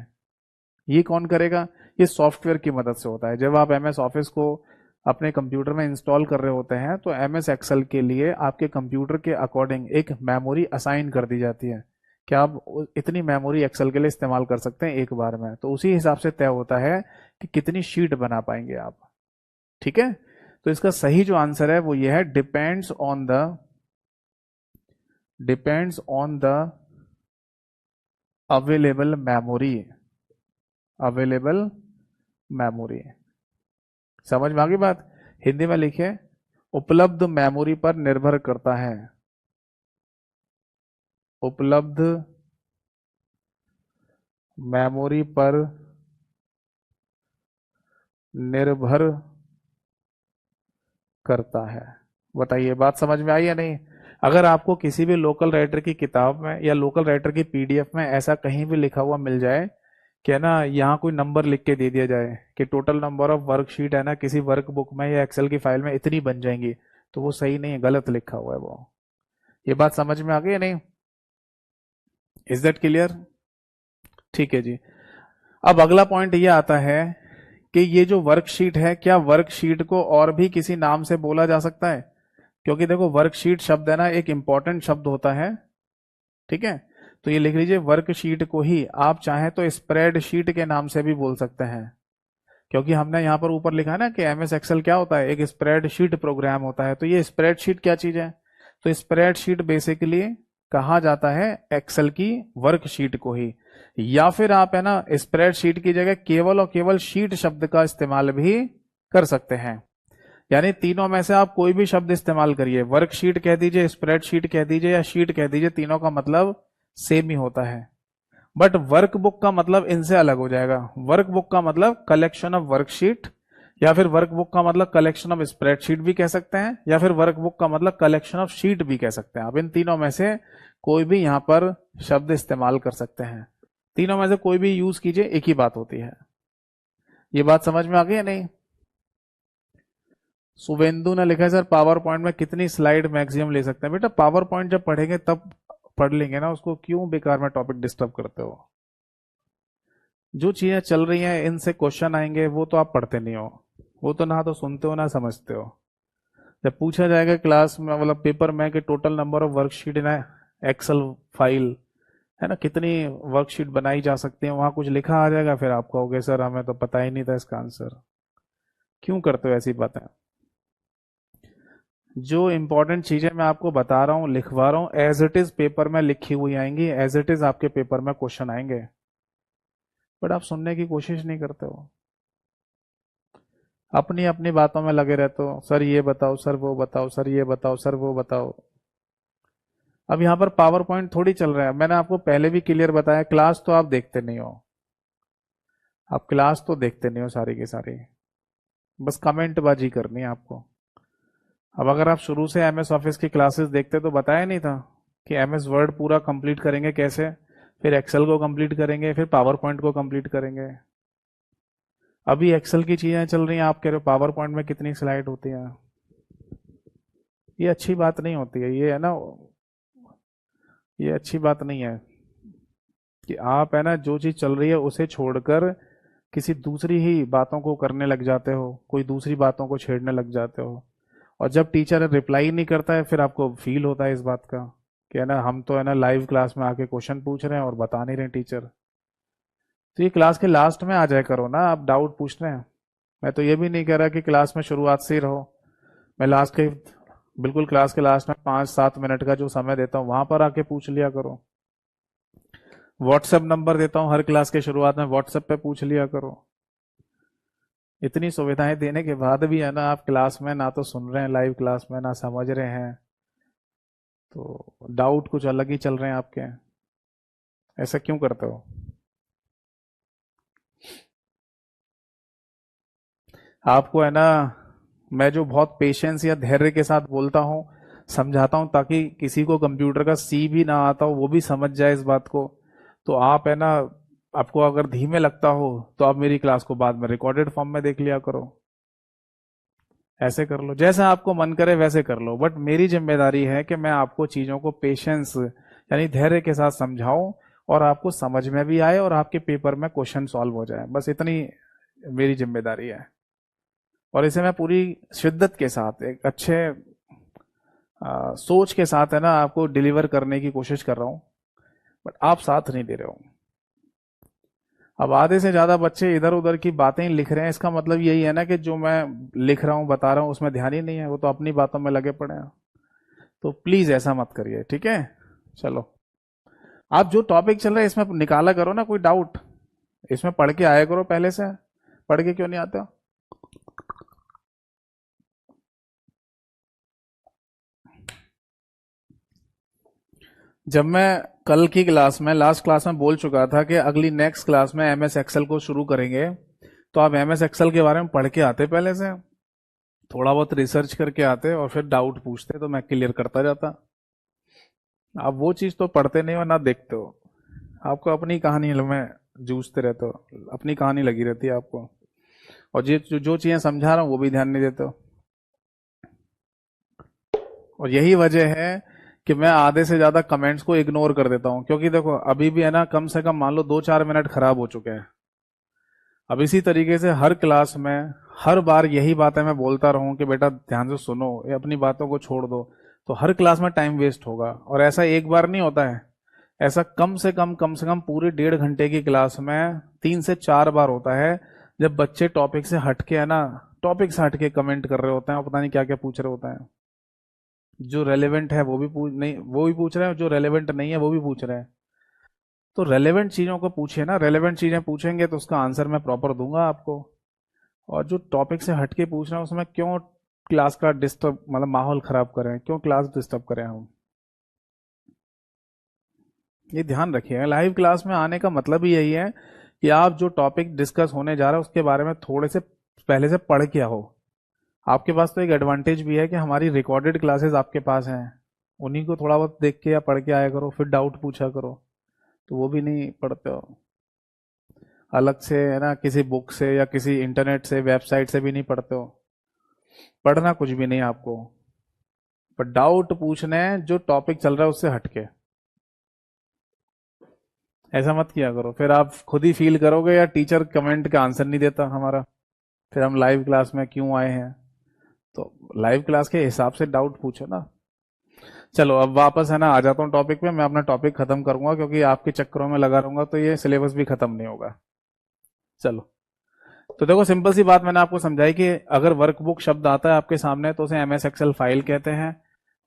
[SPEAKER 2] ये कौन करेगा? ये सॉफ्टवेयर की मदद से होता है। जब आप एमएस ऑफिस को अपने कंप्यूटर में इंस्टॉल कर रहे होते हैं तो एमएस एक्सेल के लिए आपके कंप्यूटर के अकॉर्डिंग एक मेमोरी असाइन कर दी जाती है कि आप इतनी मेमोरी एक्सेल के लिए इस्तेमाल कर सकते हैं एक बार में। तो उसी हिसाब से तय होता है कि कितनी शीट बना पाएंगे आप। ठीक है। तो इसका सही जो आंसर है वो ये है, depends on the available memory. Available memory, समझ में आ गई बात? हिंदी में लिखिए, उपलब्ध मेमोरी पर निर्भर करता है। उपलब्ध मेमोरी पर निर्भर करता है। बताइए बात समझ में आई या नहीं? अगर आपको किसी भी लोकल राइटर की किताब में या लोकल राइटर की पीडीएफ में ऐसा कहीं भी लिखा हुआ मिल जाए कि है ना, यहाँ कोई नंबर लिख के दे दिया जाए कि टोटल नंबर ऑफ वर्कशीट है ना किसी वर्क बुक में या एक्सेल की फाइल में इतनी बन जाएंगी, तो वो सही नहीं है, गलत लिखा हुआ है वो। ये बात समझ में आ गई या नहीं? Is that clear? ठीक है जी। अब अगला पॉइंट ये आता है कि ये जो वर्कशीट है, क्या वर्कशीट को और भी किसी नाम से बोला जा सकता है? क्योंकि देखो वर्कशीट शब्द है ना एक इंपॉर्टेंट शब्द होता है। ठीक है। तो ये लिख लीजिए, वर्कशीट को ही आप चाहे तो स्प्रेडशीट के नाम से भी बोल सकते हैं, क्योंकि हमने यहाँ पर ऊपर लिखा है ना कि एमएस एक्सेल क्या होता है, एक स्प्रेडशीट प्रोग्राम होता है। तो ये स्प्रेडशीट क्या चीज है? तो स्प्रेडशीट बेसिकली कहा जाता है एक्सेल की वर्कशीट को ही, या फिर आप है ना स्प्रेडशीट की जगह केवल और केवल शीट शब्द का इस्तेमाल भी कर सकते हैं। यानी तीनों में से आप कोई भी शब्द इस्तेमाल करिए, वर्कशीट कह दीजिए, स्प्रेडशीट कह दीजिए या शीट कह दीजिए, तीनों का मतलब सेम ही होता है। बट वर्कबुक का मतलब इनसे अलग हो जाएगा। वर्कबुक का मतलब कलेक्शन ऑफ वर्कशीट, या फिर वर्कबुक का मतलब कलेक्शन ऑफ स्प्रेडशीट भी कह सकते हैं, या फिर वर्कबुक का मतलब कलेक्शन ऑफ शीट भी कह सकते हैं। आप इन तीनों में से कोई भी यहां पर शब्द इस्तेमाल कर सकते हैं। तीनों में से कोई भी यूज कीजिए, एक ही बात होती है। ये बात समझ में आ गई या नहीं? शुभेंदु ने लिखा है सर पावर पॉइंट में कितनी स्लाइड मैक्सिमम ले सकते हैं? बेटा पावर पॉइंट जब पढ़ेंगे तब पढ़ लेंगे ना, उसको क्यों बेकार में टॉपिक डिस्टर्ब करते हो? जो चीजें चल रही हैं इनसे क्वेश्चन आएंगे वो तो आप पढ़ते नहीं हो, वो तो ना तो सुनते हो ना समझते हो। जब पूछा जाएगा क्लास में मतलब पेपर में कि total number of worksheet in Excel file है ना, कितनी वर्कशीट बनाई जा सकती है, वहां कुछ लिखा आ जाएगा, फिर आप कहोगे सर हमें तो पता ही नहीं था इसका आंसर। क्यों करते हो ऐसी बातें? जो इंपॉर्टेंट चीजें मैं आपको बता रहा हूँ लिखवा रहा हूँ, एज इट इज पेपर में लिखी हुई आएंगी, एज इट इज आपके पेपर में क्वेश्चन आएंगे, बट आप सुनने की कोशिश नहीं करते हो, अपनी अपनी बातों में लगे रहते हो। सर ये बताओ, सर वो बताओ, सर ये बताओ, सर वो बताओ। अब यहाँ पर पावर पॉइंट थोड़ी चल रहा है, मैंने आपको पहले भी क्लियर बताया, क्लास तो आप देखते नहीं हो, आप क्लास तो देखते नहीं हो सारी की सारी, बस कमेंट बाजी करनी है आपको। अब अगर आप शुरू से एमएस ऑफिस की क्लासेस देखते तो बताया नहीं था कि एमएस वर्ड पूरा कंप्लीट करेंगे कैसे, फिर एक्सेल को कंप्लीट करेंगे, फिर पावर पॉइंट को कंप्लीट करेंगे। अभी एक्सेल की चीजें चल रही हैं, आप कह रहे हो पावर पॉइंट में कितनी स्लाइड होती है। ये अच्छी बात नहीं होती है, ये है ना, ये अच्छी बात नहीं है कि आप है ना जो चीज चल रही है उसे छोड़कर किसी दूसरी ही बातों को करने लग जाते हो, कोई दूसरी बातों को छेड़ने लग जाते हो। और जब टीचर रिप्लाई नहीं करता है फिर आपको फील होता है इस बात का कि है ना हम तो है ना लाइव क्लास में आके क्वेश्चन पूछ रहे हैं और बता नहीं रहे टीचर। तो ये क्लास के लास्ट में आ जाए करो ना, आप डाउट पूछ रहे हैं। मैं तो ये भी नहीं कह रहा कि क्लास में शुरुआत से ही रहो, मैं लास्ट के बिल्कुल क्लास के लास्ट में 5-7 मिनट का जो समय देता हूँ वहां पर आके पूछ लिया करो। व्हाट्सएप नंबर देता हूँ हर क्लास के शुरुआत में, व्हाट्सएप पे पूछ लिया करो। इतनी सुविधाएं देने के बाद भी है ना आप क्लास में ना तो सुन रहे हैं लाइव क्लास में, ना समझ रहे हैं, तो डाउट कुछ अलग ही चल रहे हैं आपके, ऐसा क्यों करते हो? आपको है ना, मैं जो बहुत पेशेंस या धैर्य के साथ बोलता हूँ, समझाता हूँ, ताकि किसी को कंप्यूटर का सी भी ना आता हो वो भी समझ जाए इस बात को, तो आप है ना, आपको अगर धीमे लगता हो तो आप मेरी क्लास को बाद में रिकॉर्डेड फॉर्म में देख लिया करो। ऐसे कर लो, जैसा आपको मन करे वैसे कर लो, बट मेरी जिम्मेदारी है कि मैं आपको चीजों को पेशेंस यानी धैर्य के साथ समझाऊं, और आपको समझ में भी आए और आपके पेपर में क्वेश्चन सॉल्व हो जाए, बस इतनी मेरी जिम्मेदारी है। और इसे मैं पूरी शिद्दत के साथ एक अच्छे सोच के साथ है ना आपको डिलीवर करने की कोशिश कर रहा हूँ, बट आप साथ नहीं दे रहे हो। अब आधे से ज्यादा बच्चे इधर उधर की बातें ही लिख रहे हैं, इसका मतलब यही है ना कि जो मैं लिख रहा हूँ बता रहा हूँ उसमें ध्यान ही नहीं है, वो तो अपनी बातों में लगे पड़े हैं। तो प्लीज ऐसा मत करिए, ठीक है? चलो, आप जो टॉपिक चल रहा है इसमें निकाला करो ना कोई डाउट, इसमें पढ़ के आया करो पहले से। पढ़ के क्यों नहीं आते हो? जब मैं कल की क्लास में लास्ट क्लास में बोल चुका था कि अगली नेक्स्ट क्लास में एमएस एक्सेल को शुरू करेंगे, तो आप एमएस एक्सेल के बारे में पढ़ के आते पहले से, थोड़ा बहुत रिसर्च करके आते और फिर डाउट पूछते तो मैं क्लियर करता जाता। आप वो चीज तो पढ़ते नहीं हो ना देखते हो, आपको अपनी कहानी में जूझते रहते हो, अपनी कहानी लगी रहती है आपको, और ये जो चीजें समझा रहा हूँ वो भी ध्यान नहीं देते हो। और यही वजह है कि मैं आधे से ज्यादा कमेंट्स को इग्नोर कर देता हूँ, क्योंकि देखो अभी भी है ना, कम से कम मान लो 2-4 मिनट खराब हो चुके हैं। अब इसी तरीके से हर क्लास में हर बार यही बातें मैं बोलता रहूं कि बेटा ध्यान से सुनो, ये अपनी बातों को छोड़ दो, तो हर क्लास में टाइम वेस्ट होगा। और ऐसा एक बार नहीं होता है, ऐसा कम से कम पूरे 1.5 घंटे की क्लास में 3 से 4 बार होता है, जब बच्चे टॉपिक से हटके है ना, टॉपिक से हटके कमेंट कर रहे होते हैं और पता नहीं क्या क्या पूछ रहे होते हैं। जो रेलेवेंट है वो भी पूछ नहीं, वो भी पूछ रहे हैं, जो रेलेवेंट नहीं है वो भी पूछ रहे हैं। तो रेलेवेंट चीजों को पूछिए ना, रेलेवेंट चीजें पूछेंगे तो उसका आंसर मैं प्रॉपर दूंगा आपको। और जो टॉपिक से हटके पूछ रहे हैं उसमें क्यों क्लास का डिस्टर्ब, मतलब माहौल खराब करें, क्यों क्लास डिस्टर्ब करें हम? ये ध्यान रखिएगा, लाइव क्लास में आने का मतलब ही यही है कि आप जो टॉपिक डिस्कस होने जा रहा है उसके बारे में थोड़े से पहले से पढ़ के आओ। आपके पास तो एक एडवांटेज भी है कि हमारी रिकॉर्डेड क्लासेस आपके पास हैं, उन्हीं को थोड़ा बहुत देख के या पढ़ के आया करो, फिर डाउट पूछा करो। तो वो भी नहीं पढ़ते हो, अलग से है ना किसी बुक से या किसी इंटरनेट से वेबसाइट से भी नहीं पढ़ते हो, पढ़ना कुछ भी नहीं आपको, पर डाउट पूछने हैं जो टॉपिक चल रहा है उससे हटके। ऐसा मत किया करो, फिर आप खुद ही फील करोगे या टीचर कमेंट का आंसर नहीं देता हमारा, फिर हम लाइव क्लास में क्यों आए हैं? तो लाइव क्लास के हिसाब से डाउट पूछो ना। चलो अब वापस है ना आ जाता हूँ टॉपिक पे, मैं अपना टॉपिक खत्म करूंगा, क्योंकि आपके चक्करों में लगा रहूंगा तो ये सिलेबस भी खत्म नहीं होगा। चलो, तो देखो सिंपल सी बात मैंने आपको समझाई कि अगर वर्कबुक शब्द आता है आपके सामने तो उसे एमएस एक्सेल फाइल कहते हैं।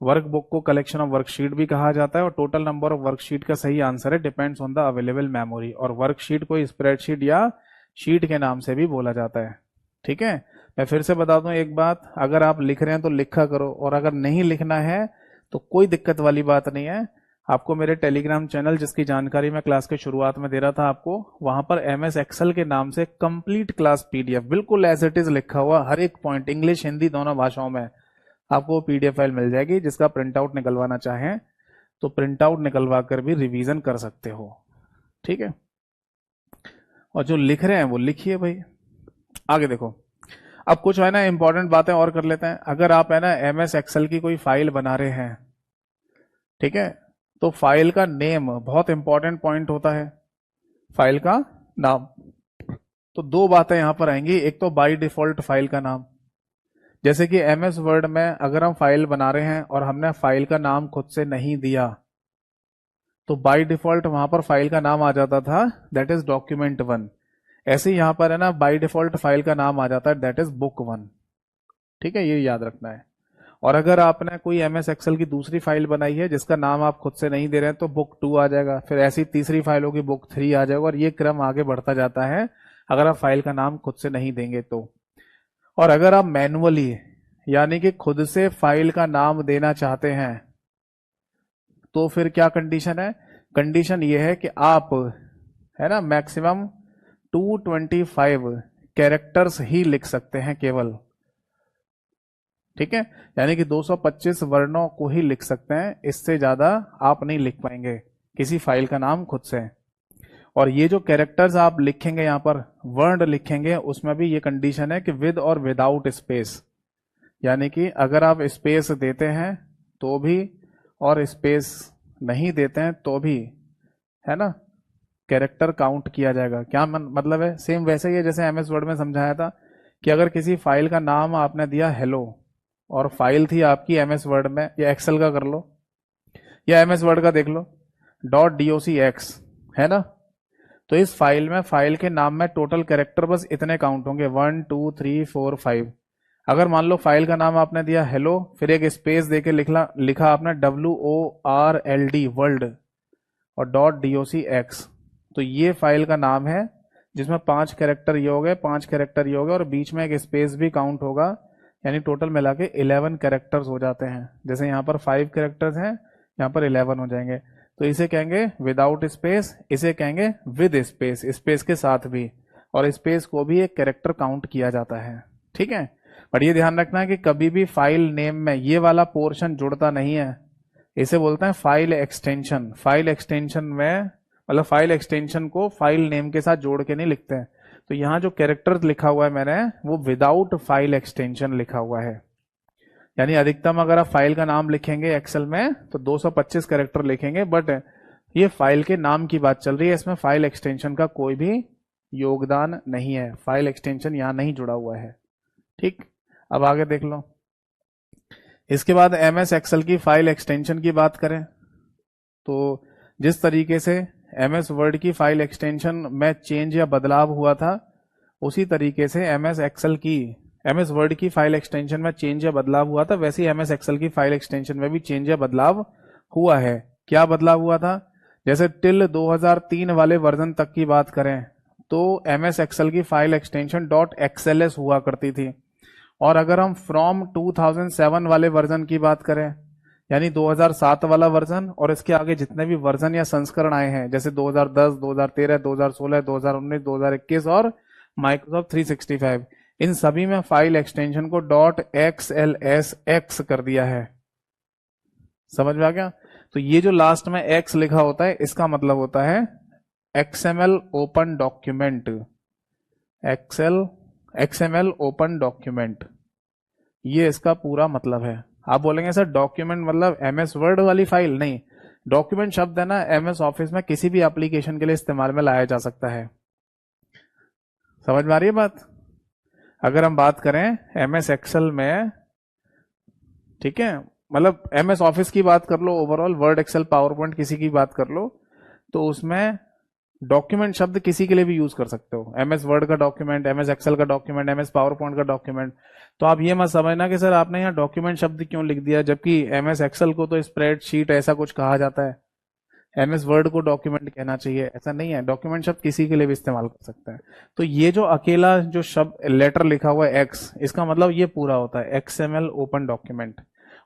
[SPEAKER 2] वर्कबुक को कलेक्शन ऑफ वर्कशीट भी कहा जाता है, और टोटल नंबर ऑफ वर्कशीट का सही आंसर है depends on the available memory. और वर्कशीट को स्प्रेडशीट या शीट के नाम से भी बोला जाता है, ठीक है? मैं फिर से बता दूं एक बात, अगर आप लिख रहे हैं तो लिखा करो, और अगर नहीं लिखना है तो कोई दिक्कत वाली बात नहीं है। आपको मेरे टेलीग्राम चैनल, जिसकी जानकारी मैं क्लास के शुरुआत में दे रहा था आपको, वहां पर एमएस एक्सेल के नाम से कंप्लीट क्लास पीडीएफ बिल्कुल एज इट इज लिखा हुआ, हर एक पॉइंट इंग्लिश हिंदी दोनों भाषाओं में आपको पीडीएफ फाइल मिल जाएगी। जिसका प्रिंट आउट निकलवाना चाहें तो प्रिंट आउट निकलवा कर भी रिवीजन कर सकते हो, ठीक है? और जो लिख रहे हैं वो लिखिए भाई। आगे देखो, अब कुछ है ना इंपॉर्टेंट बातें और कर लेते हैं। अगर आप है ना एमएस एक्सेल की कोई फाइल बना रहे हैं, ठीक है, तो फाइल का नेम बहुत इंपॉर्टेंट पॉइंट होता है, फाइल का नाम। तो दो बातें यहां पर आएंगी, एक तो बाय डिफॉल्ट फाइल का नाम, जैसे कि एमएस वर्ड में अगर हम फाइल बना रहे हैं और हमने फाइल का नाम खुद से नहीं दिया, तो बाय डिफॉल्ट वहां पर फाइल का नाम आ जाता था दैट इज डॉक्यूमेंट 1। ऐसे ही यहां पर है ना बाय डिफॉल्ट फाइल का नाम आ जाता है दैट इज बुक 1, ठीक है? ये याद रखना है। और अगर आपने कोई एमएस एक्सेल की दूसरी फाइल बनाई है जिसका नाम आप खुद से नहीं दे रहे हैं तो बुक 2 आ जाएगा, फिर ऐसी तीसरी फाइल होगी बुक 3 आ जाएगा, और ये क्रम आगे बढ़ता जाता है अगर आप फाइल का नाम खुद से नहीं देंगे तो। और अगर आप मैनुअली यानी कि खुद से फाइल का नाम देना चाहते हैं तो फिर क्या कंडीशन है? कंडीशन ये है कि आप, है ना, मैक्सिमम 225 कैरेक्टर्स ही लिख सकते हैं केवल। ठीक है, यानी कि 225 वर्णों को ही लिख सकते हैं, इससे ज्यादा आप नहीं लिख पाएंगे किसी फाइल का नाम खुद से। और ये जो कैरेक्टर्स आप लिखेंगे, यहां पर वर्ड लिखेंगे, उसमें भी ये कंडीशन है कि विद और विदाउट स्पेस, यानी कि अगर आप स्पेस देते हैं तो भी और स्पेस नहीं देते हैं तो भी, है ना, कैरेक्टर काउंट किया जाएगा। क्या मतलब है? सेम वैसे ही है जैसे एमएस वर्ड में समझाया था कि अगर किसी फाइल का नाम आपने दिया हेलो और फाइल थी आपकी एमएस वर्ड में, या एक्सेल का कर लो या एमएस वर्ड का देख लो, .docx है ना, तो इस फाइल में, फाइल के नाम में टोटल कैरेक्टर बस इतने काउंट होंगे, 1 2 3 4 5। अगर मान लो फाइल का नाम आपने दिया हेलो, फिर एक स्पेस देके लिखा आपने WORLD वर्ल्ड और .docx, तो ये फाइल का नाम है जिसमें 5 कैरेक्टर ये हो गए, 5 कैरेक्टर ये हो गए, और बीच में एक स्पेस भी काउंट होगा, यानी टोटल मिला के 11 कैरेक्टर्स हो जाते हैं। जैसे यहाँ पर 5 कैरेक्टर्स हैं, यहाँ पर 11 हो जाएंगे। तो इसे कहेंगे विदाउट स्पेस, इसे कहेंगे विद स्पेस, स्पेस के साथ भी, और स्पेस को भी एक कैरेक्टर काउंट किया जाता है। ठीक है, पर ये ध्यान रखना है कि कभी भी फाइल नेम में ये वाला पोर्शन जुड़ता नहीं है, इसे बोलते हैं फाइल एक्सटेंशन। फाइल एक्सटेंशन में मतलब फाइल एक्सटेंशन को फाइल नेम के साथ जोड़ के नहीं लिखते हैं। तो यहाँ जो कैरेक्टर लिखा हुआ है मैंने, वो विदाउट फाइल एक्सटेंशन लिखा हुआ है, यानी अधिकतम अगर आप फाइल का नाम लिखेंगे एक्सेल में तो 225 कैरेक्टर लिखेंगे, बट ये फाइल के नाम की बात चल रही है, इसमें फाइल एक्सटेंशन का कोई भी योगदान नहीं है, फाइल एक्सटेंशन यहां नहीं जुड़ा हुआ है। ठीक, अब आगे देख लो। इसके बाद एमएस एक्सेल की फाइल एक्सटेंशन की बात करें तो जिस तरीके से एमएस वर्ड की फाइल एक्सटेंशन में चेंज या बदलाव हुआ था, उसी तरीके से एमएस वर्ड की फाइल एक्सटेंशन में चेंज या बदलाव हुआ था, वैसे ही एमएस एक्सेल की फाइल एक्सटेंशन में भी चेंज या बदलाव हुआ है। क्या बदलाव हुआ था? जैसे टिल 2003 वाले वर्जन तक की बात करें तो एमएस एक्सेल की फाइल एक्सटेंशन .xls हुआ करती थी, और अगर हम फ्रॉम 2007 वाले वर्जन की बात करें, यानी 2007 वाला वर्जन और इसके आगे जितने भी वर्जन या संस्करण आए हैं, जैसे 2010, 2013, 2016, 2019, 2021 और माइक्रोसॉफ्ट 365, इन सभी में फाइल एक्सटेंशन को .xlsx कर दिया है। समझ में आ गया? तो ये जो लास्ट में x लिखा होता है, इसका मतलब होता है XML open document, XML open document, ये इसका पूरा मतलब है। आप बोलेंगे सर डॉक्यूमेंट मतलब एमएस वर्ड वाली फाइल? नहीं, डॉक्यूमेंट शब्द है ना, एमएस ऑफिस में किसी भी एप्लीकेशन के लिए इस्तेमाल में लाया जा सकता है। समझ में आ रही है बात? अगर हम बात करें एमएस एक्सेल में, ठीक है, मतलब एमएस ऑफिस की बात कर लो, overall Word Excel power point किसी की बात कर लो, तो उसमें डॉक्यूमेंट शब्द किसी के लिए भी यूज कर सकते हो। एमएस वर्ड का डॉक्यूमेंट, एमएस एक्सेल का डॉक्यूमेंट, एमएस पावर पॉइंट का डॉक्यूमेंट। तो आप ये मत समझना कि सर आपने यहाँ डॉक्यूमेंट शब्द क्यों लिख दिया, जबकि एमएस एक्सेल को तो स्प्रेडशीट ऐसा कुछ कहा जाता है, एमएस वर्ड को डॉक्यूमेंट कहना चाहिए, ऐसा नहीं है। डॉक्यूमेंट शब्द किसी के लिए भी इस्तेमाल कर सकता है। तो ये जो अकेला जो शब्द लेटर लिखा हुआ है एक्स, इसका मतलब ये पूरा होता है एक्सएमएल ओपन डॉक्यूमेंट।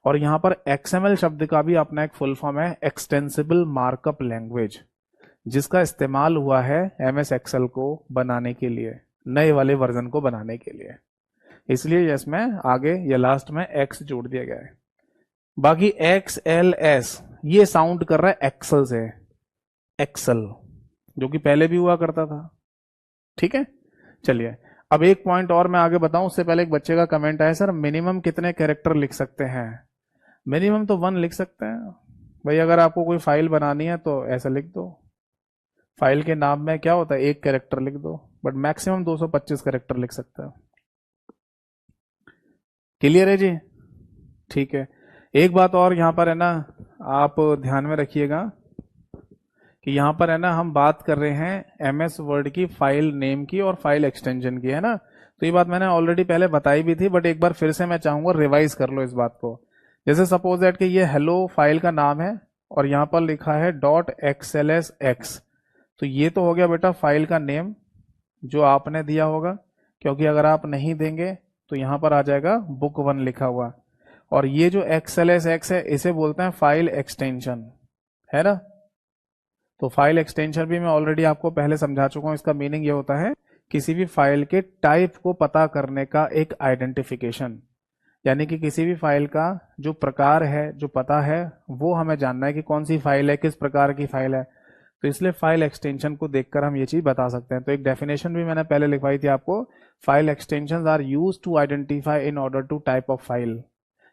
[SPEAKER 2] और यहाँ पर एक्सएमएल शब्द का भी अपना एक फुल फॉर्म है, एक्सटेंसिबल मार्कअप लैंग्वेज, जिसका इस्तेमाल हुआ है एमएस एक्सेल को बनाने के लिए, नए वाले वर्जन को बनाने के लिए, इसलिए इसमें आगे या लास्ट में एक्स जोड़ दिया गया है। बाकी XLS ये साउंड कर रहा है एक्सेल से, एक्सेल, जो कि पहले भी हुआ करता था। ठीक है, चलिए अब एक पॉइंट और मैं आगे बताऊं, उससे पहले एक बच्चे का कमेंट आया, सर मिनिमम कितने कैरेक्टर लिख सकते हैं? मिनिमम तो 1 लिख सकते हैं भाई। अगर आपको कोई फाइल बनानी है तो ऐसा लिख दो, फाइल के नाम में क्या होता है 1 कैरेक्टर लिख दो, बट मैक्सिमम 225 कैरेक्टर लिख सकते हो। क्लियर है जी? ठीक है, एक बात और यहां पर है ना, आप ध्यान में रखिएगा कि यहां पर है ना, हम बात कर रहे हैं एमएस वर्ड की फाइल नेम की और फाइल एक्सटेंशन की, है ना। तो ये बात मैंने ऑलरेडी पहले बताई भी थी, बट एक बार फिर से मैं चाहूंगा रिवाइज कर लो इस बात को। जैसे सपोज दैट कि ये हेलो फाइल का नाम है और यहां पर लिखा है .xlsx, तो ये तो हो गया बेटा फाइल का नेम जो आपने दिया होगा, क्योंकि अगर आप नहीं देंगे तो यहां पर आ जाएगा book 1 लिखा हुआ। और ये जो XLSX है, इसे बोलते हैं फाइल एक्सटेंशन, है ना। तो फाइल एक्सटेंशन भी मैं ऑलरेडी आपको पहले समझा चुका हूं। इसका मीनिंग ये होता है किसी भी फाइल के टाइप को पता करने का एक आइडेंटिफिकेशन, यानी कि किसी भी फाइल का जो प्रकार है, जो पता है, वो हमें जानना है कि कौन सी फाइल है, किस प्रकार की फाइल है। तो इसलिए फाइल एक्सटेंशन को देखकर हम ये चीज बता सकते हैं। तो एक डेफिनेशन भी मैंने पहले लिखवाई थी आपको, file extensions are used to identify in order to type of file,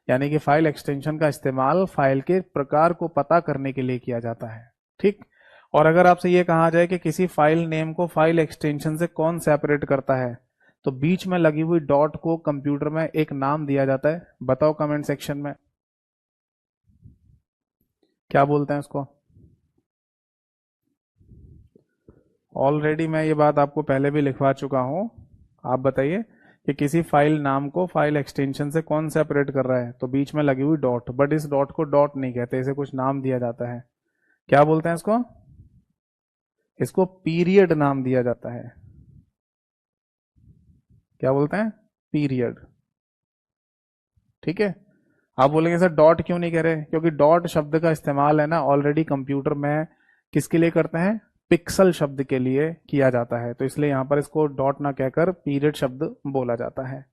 [SPEAKER 2] यानी कि फाइल एक्सटेंशन का इस्तेमाल फाइल के प्रकार को पता करने के लिए किया जाता है। ठीक। और अगर आपसे ये कहा जाए कि किसी फाइल नेम को फाइल एक्सटेंशन से कौन सेपरेट करता है, तो बीच में लगी हुई डॉट को कंप्यूटर में एक नाम दिया जाता है। बताओ कमेंट सेक्शन में क्या बोलते हैं उसको। ऑलरेडी मैं ये बात आपको पहले भी लिखवा चुका हूं। आप बताइए कि किसी फाइल नाम को फाइल एक्सटेंशन से कौन सेपरेट कर रहा है, तो बीच में लगी हुई डॉट, बट इस डॉट को डॉट नहीं कहते, इसे कुछ नाम दिया जाता है। क्या बोलते हैं इसको? इसको पीरियड नाम दिया जाता है। क्या बोलते हैं? पीरियड। ठीक है। आप बोलेंगे सर डॉट क्यों नहीं कह रहे? क्योंकि डॉट शब्द का इस्तेमाल है ना ऑलरेडी कंप्यूटर में किसके लिए करते हैं? पिक्सल शब्द के लिए किया जाता है, तो इसलिए यहां पर इसको डॉट ना कहकर पीरियड शब्द बोला जाता है।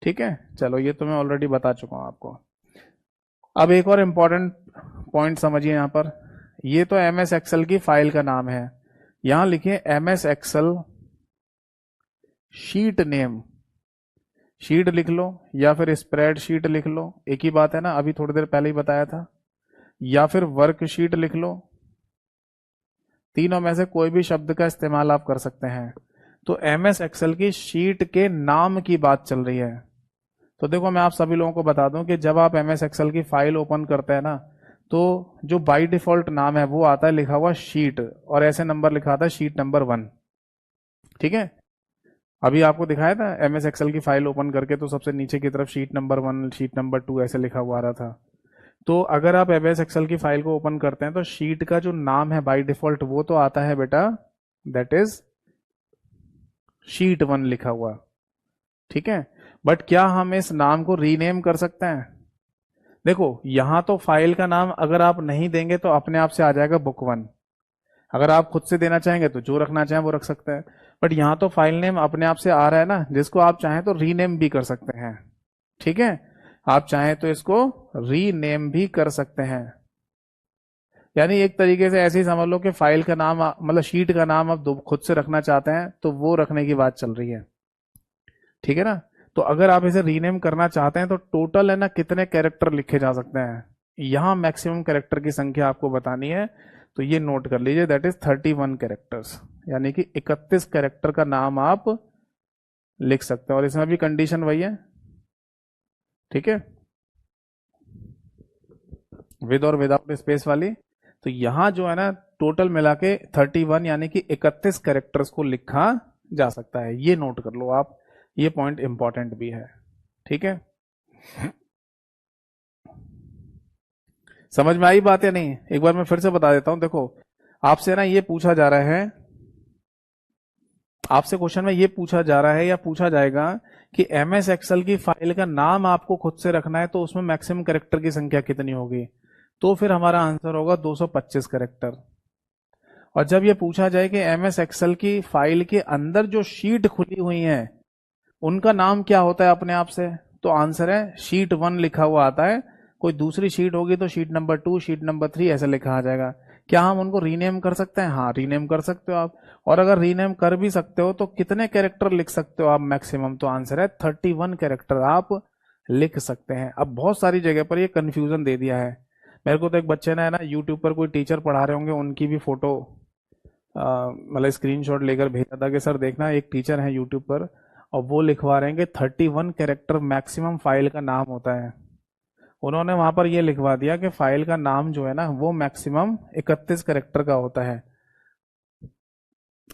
[SPEAKER 2] ठीक है, चलो ये तो मैं ऑलरेडी बता चुका हूं आपको। अब एक और इंपॉर्टेंट पॉइंट समझिए यहां पर। ये तो एम एस एक्सेल की फाइल का नाम है, यहां लिखिए M S Excel sheet name. Sheet लिख लो या फिर स्प्रेड शीट लिख लो, एक ही बात है ना, अभी थोड़ी देर पहले ही बताया था। या फिर वर्कशीट लिख लो, तीनों में से कोई भी शब्द का इस्तेमाल आप कर सकते हैं। तो एम एस एक्सेल की शीट के नाम की बात चल रही है। तो देखो मैं आप सभी लोगों को बता दूं कि जब आप एम एस एक्सेल की फाइल ओपन करते हैं ना, तो जो बाय डिफॉल्ट नाम है वो आता है लिखा हुआ शीट, और ऐसे नंबर लिखा आता है शीट नंबर 1। ठीक है, अभी आपको दिखाया था एम एस एक्सेल की फाइल ओपन करके, तो सबसे नीचे की तरफ शीट नंबर 1, शीट नंबर 2 ऐसे लिखा हुआ आ रहा था। तो अगर आप एम एस एक्सेल की फाइल को ओपन करते हैं तो शीट का जो नाम है बाय डिफॉल्ट वो तो आता है बेटा, दैट इज शीट 1 लिखा हुआ। ठीक है, बट क्या हम इस नाम को रीनेम कर सकते हैं? देखो यहां तो फाइल का नाम अगर आप नहीं देंगे तो अपने आप से आ जाएगा बुक 1। अगर आप खुद से देना चाहेंगे तो जो रखना चाहें वो रख सकते हैं, बट यहां तो फाइल नेम अपने आप से आ रहा है ना, जिसको आप चाहें तो रीनेम भी कर सकते हैं। ठीक है, आप चाहें तो इसको रीनेम भी कर सकते हैं। यानी एक तरीके से ऐसे ही समझ लो कि फाइल का नाम मतलब शीट का नाम आप खुद से रखना चाहते हैं तो वो रखने की बात चल रही है। ठीक है ना। तो अगर आप इसे रीनेम करना चाहते हैं तो टोटल है ना कितने कैरेक्टर लिखे जा सकते हैं, यहां मैक्सिमम कैरेक्टर की संख्या आपको बतानी है। तो ये नोट कर लीजिए, दैट इज 31 कैरेक्टर्स, यानी कि 31 कैरेक्टर का नाम आप लिख सकते हैं। और इसमें भी कंडीशन वही है। ठीक है, विद और विदाउट स्पेस वाली। तो यहां जो है ना टोटल मिला के 31 यानी कि 31 कैरेक्टर्स को लिखा जा सकता है। ये नोट कर लो आप, ये पॉइंट इंपॉर्टेंट भी है। ठीक है, समझ में आई बात या नहीं? एक बार मैं फिर से बता देता हूं। देखो आपसे ना ये पूछा जा रहा है, आपसे क्वेश्चन में ये पूछा जा रहा है या पूछा जाएगा कि एम एस एक्सेल की फाइल का नाम आपको खुद से रखना है तो उसमें मैक्सिमम कैरेक्टर की संख्या कितनी होगी, तो फिर हमारा आंसर होगा 225 कैरेक्टर। और जब ये पूछा जाए कि एम एस एक्सेल की फाइल के अंदर जो शीट खुली हुई है उनका नाम क्या होता है अपने आप से, तो आंसर है शीट 1 लिखा हुआ आता है। कोई दूसरी शीट होगी तो शीट नंबर 2, शीट नंबर 3 ऐसे लिखा आ जाएगा। क्या हम उनको रीनेम कर सकते हैं? हाँ रीनेम कर सकते हो आप। और अगर रीनेम कर भी सकते हो तो कितने कैरेक्टर लिख सकते हो आप मैक्सिमम, तो आंसर है 31 कैरेक्टर आप लिख सकते हैं। अब बहुत सारी जगह पर ये कंफ्यूजन दे दिया है। मेरे को तो एक बच्चे ने है ना यूट्यूब पर कोई टीचर पढ़ा रहे होंगे, उनकी भी फोटो मतलब स्क्रीनशॉट लेकर भेजा था कि सर देखना एक टीचर है यूट्यूब पर और वो लिखवा रहे हैं कि 31 कैरेक्टर मैक्सिमम फाइल का नाम होता है। उन्होंने वहां पर ये लिखवा दिया कि फाइल का नाम जो है ना वो मैक्सिमम 31 कैरेक्टर का होता है।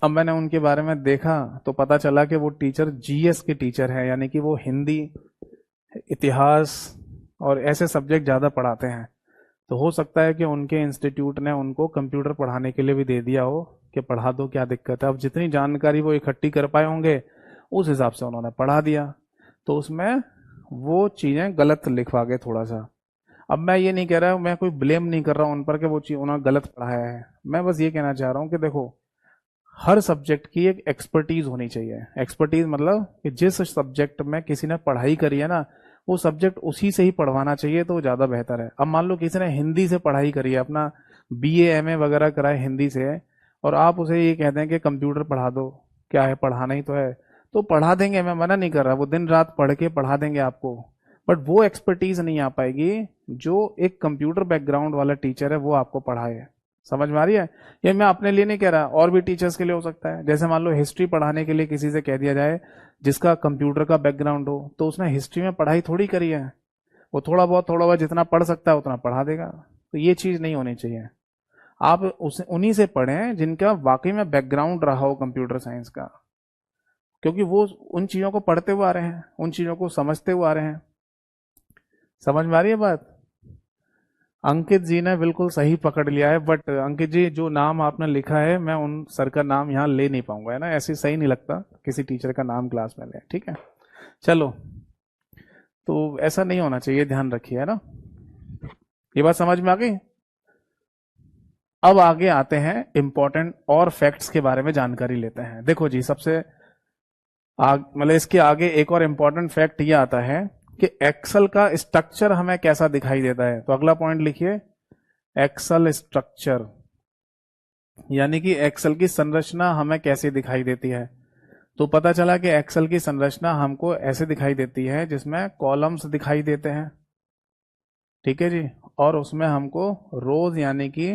[SPEAKER 2] अब मैंने उनके बारे में देखा तो पता चला कि वो टीचर जीएस के टीचर है, यानी कि वो हिंदी, इतिहास और ऐसे सब्जेक्ट ज्यादा पढ़ाते हैं। तो हो सकता है कि उनके इंस्टीट्यूट ने उनको कंप्यूटर पढ़ाने के लिए भी दे दिया हो कि पढ़ा दो, क्या दिक्कत है। अब जितनी जानकारी वो इकट्ठी कर पाए होंगे उस हिसाब से उन्होंने पढ़ा दिया, तो उसमें वो चीजें गलत लिखवा गए थोड़ा सा। अब मैं ये नहीं कह रहा, मैं कोई ब्लेम नहीं कर रहा हूं उन पर कि वो चीज उन्होंने गलत पढ़ाया है। मैं बस ये कहना चाह रहा हूं कि देखो, हर सब्जेक्ट की एक एक्सपर्टीज होनी चाहिए। एक्सपर्टीज मतलब कि जिस सब्जेक्ट में किसी ने पढ़ाई करी है ना, वो सब्जेक्ट उसी से ही पढ़वाना चाहिए, तो ज्यादा बेहतर है। अब मान लो किसी ने हिंदी से पढ़ाई करी है, अपना बीए एमए वगैरह करा है हिंदी से, और आप उसे ये कहते हैं कि कंप्यूटर पढ़ा दो, क्या है पढ़ाना ही तो है, तो पढ़ा देंगे, मैं मना नहीं कर रहा, वो दिन रात पढ़ के पढ़ा देंगे आपको। बट वो एक्सपर्टीज नहीं आ पाएगी जो एक कंप्यूटर बैकग्राउंड वाला टीचर है वो आपको पढ़ाए। समझ में आ रही है? ये मैं अपने लिए नहीं कह रहा, और भी टीचर्स के लिए हो सकता है। जैसे मान लो हिस्ट्री पढ़ाने के लिए किसी से कह दिया जाए जिसका कंप्यूटर का बैकग्राउंड हो, तो उसने हिस्ट्री में पढ़ाई थोड़ी करी है, वो थोड़ा बहुत जितना पढ़ सकता है उतना पढ़ा देगा। तो ये चीज नहीं होनी चाहिए। आप उस उन्हीं से पढ़ें जिनका वाकई में बैकग्राउंड रहा हो कंप्यूटर साइंस का, क्योंकि वो उन चीजों को पढ़ते हुए आ रहे हैं, उन चीजों को समझते हुए आ रहे हैं। समझ में आ रही है बात? अंकित जी ने बिल्कुल सही पकड़ लिया है, बट अंकित जी जो नाम आपने लिखा है मैं उन सर का नाम यहाँ ले नहीं पाऊंगा, है ना, ऐसे सही नहीं लगता किसी टीचर का नाम क्लास में ले। ठीक है, चलो, तो ऐसा नहीं होना चाहिए, ध्यान रखिए, है ना। ये बात समझ में आ गई? अब आगे आते हैं, इंपॉर्टेंट और फैक्ट्स के बारे में जानकारी लेते हैं। देखो जी, सबसे मतलब इसके आगे एक और इंपॉर्टेंट फैक्ट ये आता है कि एक्सेल का स्ट्रक्चर हमें कैसा दिखाई देता है। तो अगला पॉइंट लिखिए, एक्सेल स्ट्रक्चर, यानी कि एक्सेल की संरचना हमें कैसे दिखाई देती है। तो पता चला कि एक्सेल की संरचना हमको ऐसे दिखाई देती है जिसमें कॉलम्स दिखाई देते हैं, ठीक है जी, और उसमें हमको रोज यानी कि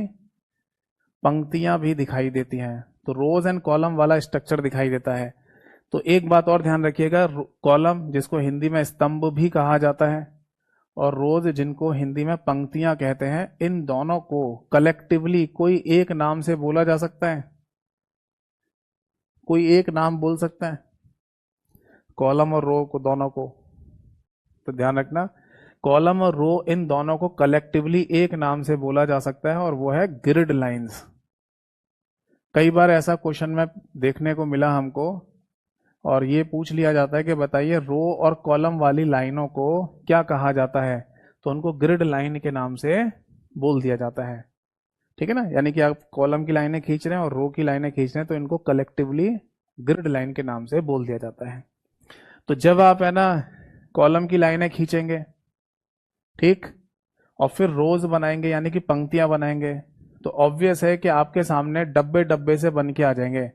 [SPEAKER 2] पंक्तियां भी दिखाई देती हैं। तो रोज एंड कॉलम वाला स्ट्रक्चर दिखाई देता है। तो एक बात और ध्यान रखिएगा, कॉलम जिसको हिंदी में स्तंभ भी कहा जाता है, और रोज जिनको हिंदी में पंक्तियां कहते हैं, इन दोनों को कलेक्टिवली कोई एक नाम से बोला जा सकता है। कोई एक नाम बोल सकता है कॉलम और रो को, दोनों को? तो ध्यान रखना, कॉलम और रो इन दोनों को कलेक्टिवली एक नाम से बोला जा सकता है, और वो है ग्रिड लाइंस। कई बार ऐसा क्वेश्चन में देखने को मिला हमको, और ये पूछ लिया जाता है कि बताइए रो और कॉलम वाली लाइनों को क्या कहा जाता है, तो उनको ग्रिड लाइन के नाम से बोल दिया जाता है। ठीक है ना, यानी कि आप कॉलम की लाइनें खींच रहे हैं और रो की लाइनें खींच रहे हैं, तो इनको कलेक्टिवली ग्रिड लाइन के नाम से बोल दिया जाता है। तो जब आप, है ना, कॉलम की लाइनें खींचेंगे, ठीक, और फिर रोज बनाएंगे यानी कि पंक्तियां बनाएंगे, तो ऑब्वियस है कि आपके सामने डब्बे डब्बे से बन के आ जाएंगे।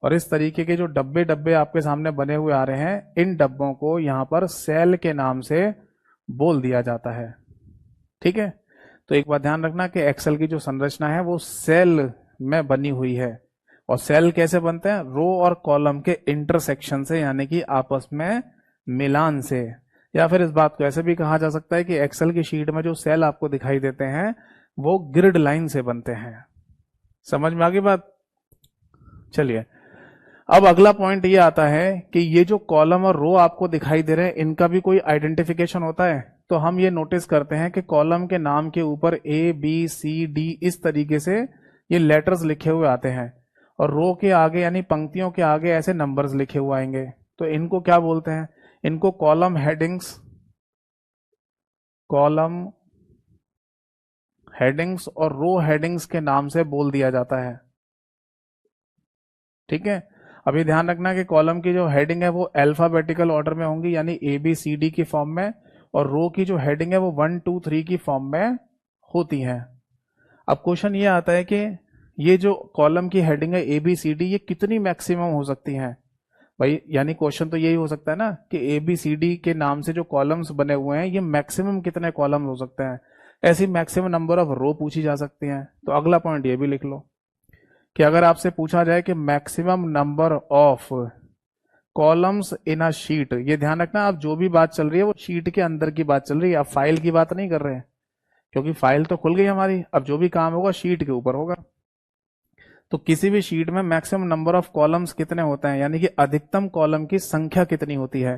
[SPEAKER 2] और इस तरीके के जो डब्बे डब्बे आपके सामने बने हुए आ रहे हैं, इन डब्बों को यहां पर सेल के नाम से बोल दिया जाता है। ठीक है, तो एक बात ध्यान रखना कि एक्सेल की जो संरचना है वो सेल में बनी हुई है। और सेल कैसे बनते हैं? रो और कॉलम के इंटरसेक्शन से, यानी कि आपस में मिलान से। या फिर इस बात को ऐसे भी कहा जा सकता है कि एक्सेल की शीट में जो सेल आपको दिखाई देते हैं वो ग्रिड लाइन से बनते हैं। समझ में आ गई बात? चलिए, अब अगला पॉइंट ये आता है कि ये जो कॉलम और रो आपको दिखाई दे रहे हैं, इनका भी कोई आइडेंटिफिकेशन होता है। तो हम ये नोटिस करते हैं कि कॉलम के नाम के ऊपर ए बी सी डी इस तरीके से ये लेटर्स लिखे हुए आते हैं, और रो के आगे यानी पंक्तियों के आगे ऐसे नंबर्स लिखे हुए आएंगे। तो इनको क्या बोलते हैं? इनको कॉलम हेडिंग्स, कॉलम हेडिंग्स और रो हेडिंग्स के नाम से बोल दिया जाता है। ठीक है, अभी ध्यान रखना कि कॉलम की जो हेडिंग है वो अल्फाबेटिकल ऑर्डर में होंगी, यानी ए बी सी डी की फॉर्म में, और रो की जो हेडिंग है वो 1 2 3 की फॉर्म में होती है। अब क्वेश्चन ये आता है कि ये जो कॉलम की हेडिंग है ए बी सी डी, ये कितनी मैक्सिमम हो सकती हैं भाई? यानी क्वेश्चन तो यही हो सकता है ना कि ए बी सी डी के नाम से जो कॉलम्स बने हुए हैं, ये मैक्सिमम कितने कॉलम हो सकते हैं? ऐसी मैक्सिमम नंबर ऑफ रो पूछी जा सकती हैं। तो अगला पॉइंट ये भी लिख लो कि अगर आपसे पूछा जाए कि maximum number of columns in a sheet, ये ध्यान रखना, आप जो भी बात चल रही है वो शीट के अंदर की बात चल रही है, आप फाइल की बात नहीं कर रहे हैं, क्योंकि फाइल तो खुल गई हमारी, अब जो भी काम होगा शीट के ऊपर होगा। तो किसी भी शीट में मैक्सिमम नंबर ऑफ कॉलम्स कितने होते हैं, यानी कि अधिकतम कॉलम की संख्या कितनी होती है।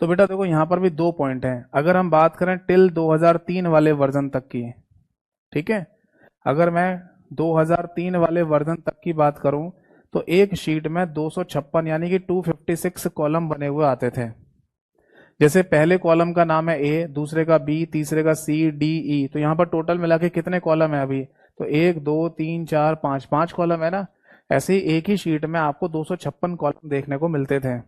[SPEAKER 2] तो बेटा देखो, यहां पर भी दो पॉइंट हैं। अगर हम बात करें टिल 2003 वाले वर्जन तक की, ठीक है, अगर मैं 2003 वाले वर्जन तक की बात करूं, तो एक शीट में 256 यानी कि 256 कॉलम बने हुए आते थे। जैसे पहले कॉलम का नाम है ए, दूसरे का बी, तीसरे का सी, डी, ई, तो यहाँ पर टोटल मिला के कितने कॉलम है अभी? तो 1 2 3 4 5, 5 कॉलम है ना। ऐसे ही एक ही शीट में आपको 256 कॉलम देखने को मिलते थे।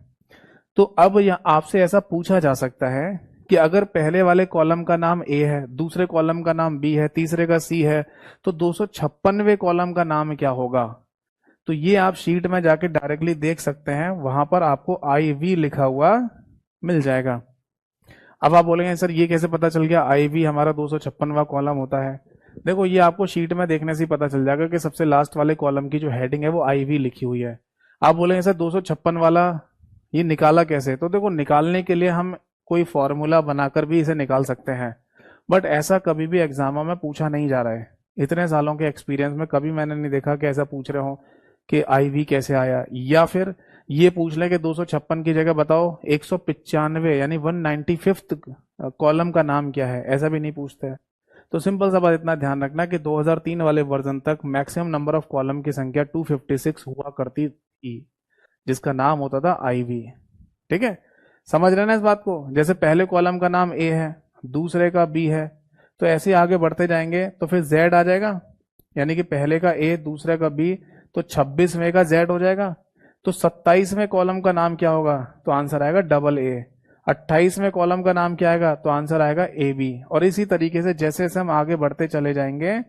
[SPEAKER 2] तो अब यहाँ आपसे ऐसा पूछा जा सकता है कि अगर पहले वाले कॉलम का नाम ए है, दूसरे कॉलम का नाम बी है, तीसरे का सी है, तो 256वें कॉलम का नाम क्या होगा? तो ये आप शीट में जाके डायरेक्टली देख सकते हैं, वहां पर आपको आई वी लिखा हुआ मिल जाएगा। अब आप बोलेंगे सर ये कैसे पता चल गया आई वी हमारा 256वां कॉलम होता है? देखो ये आपको शीट में देखने से ही पता चल जाएगा कि सबसे लास्ट वाले कॉलम की जो हेडिंग है वो आई वी लिखी हुई है। आप बोलेंगे सर 256 वाला ये निकाला कैसे? तो देखो निकालने के लिए हम कोई फॉर्मूला बनाकर भी इसे निकाल सकते हैं, बट ऐसा कभी भी एग्जामों में पूछा नहीं जा रहा है। इतने सालों के एक्सपीरियंस में कभी मैंने नहीं देखा कि ऐसा पूछ रहे हो कि आई वी कैसे आया, या फिर ये पूछ लें कि 256 की जगह बताओ 195 यानी 195th कॉलम का नाम क्या है, ऐसा भी नहीं पूछते हैं। तो सिंपल सा बात इतना ध्यान रखना कि 2003 वाले वर्जन तक मैक्सिमम नंबर ऑफ कॉलम की संख्या 256 हुआ करती थी, जिसका नाम होता था आईवी। ठीक है, समझ रहे ना इस बात को? जैसे पहले कॉलम का नाम ए है, दूसरे का बी है, तो ऐसे आगे बढ़ते जाएंगे तो फिर जेड आ जाएगा, यानी कि पहले का ए दूसरे का बी, तो 26वें का जेड हो जाएगा। तो 27वें कॉलम का नाम क्या होगा? तो आंसर आएगा डबल ए। 28वें कॉलम का नाम क्या आएगा? तो आंसर आएगा ए बी। और इसी तरीके से जैसे जैसे हम आगे बढ़ते चले जाएंगे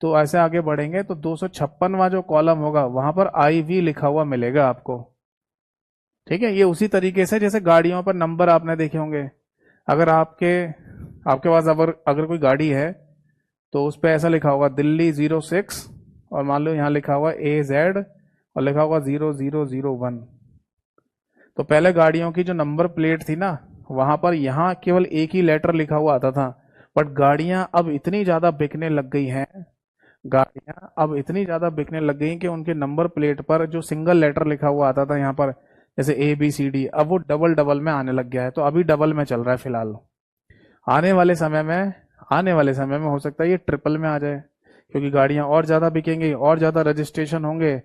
[SPEAKER 2] तो ऐसे आगे बढ़ेंगे तो 256वां जो कॉलम होगा वहां पर आई वी लिखा हुआ मिलेगा आपको। ठीक है, ये उसी तरीके से जैसे गाड़ियों पर नंबर आपने देखे होंगे। अगर आपके आपके पास अगर कोई गाड़ी है तो उस पर ऐसा लिखा होगा दिल्ली 06, और मान लो यहाँ लिखा हुआ ए जेड और लिखा होगा 0001। तो पहले गाड़ियों की जो नंबर प्लेट थी ना, वहां पर यहाँ केवल एक ही लेटर लिखा हुआ आता था, बट गाड़ियां अब इतनी ज्यादा बिकने लग गई हैं, गाड़ियां अब इतनी ज्यादा बिकने लग गई कि उनके नंबर प्लेट पर जो सिंगल लेटर लिखा हुआ आता था यहाँ पर जैसे ए बी सी डी, अब वो डबल डबल में आने लग गया है। तो अभी डबल में चल रहा है फिलहाल। आने वाले समय में हो सकता है ये ट्रिपल में आ जाए, क्योंकि गाड़ियां और ज्यादा बिकेंगी, और ज्यादा रजिस्ट्रेशन होंगे,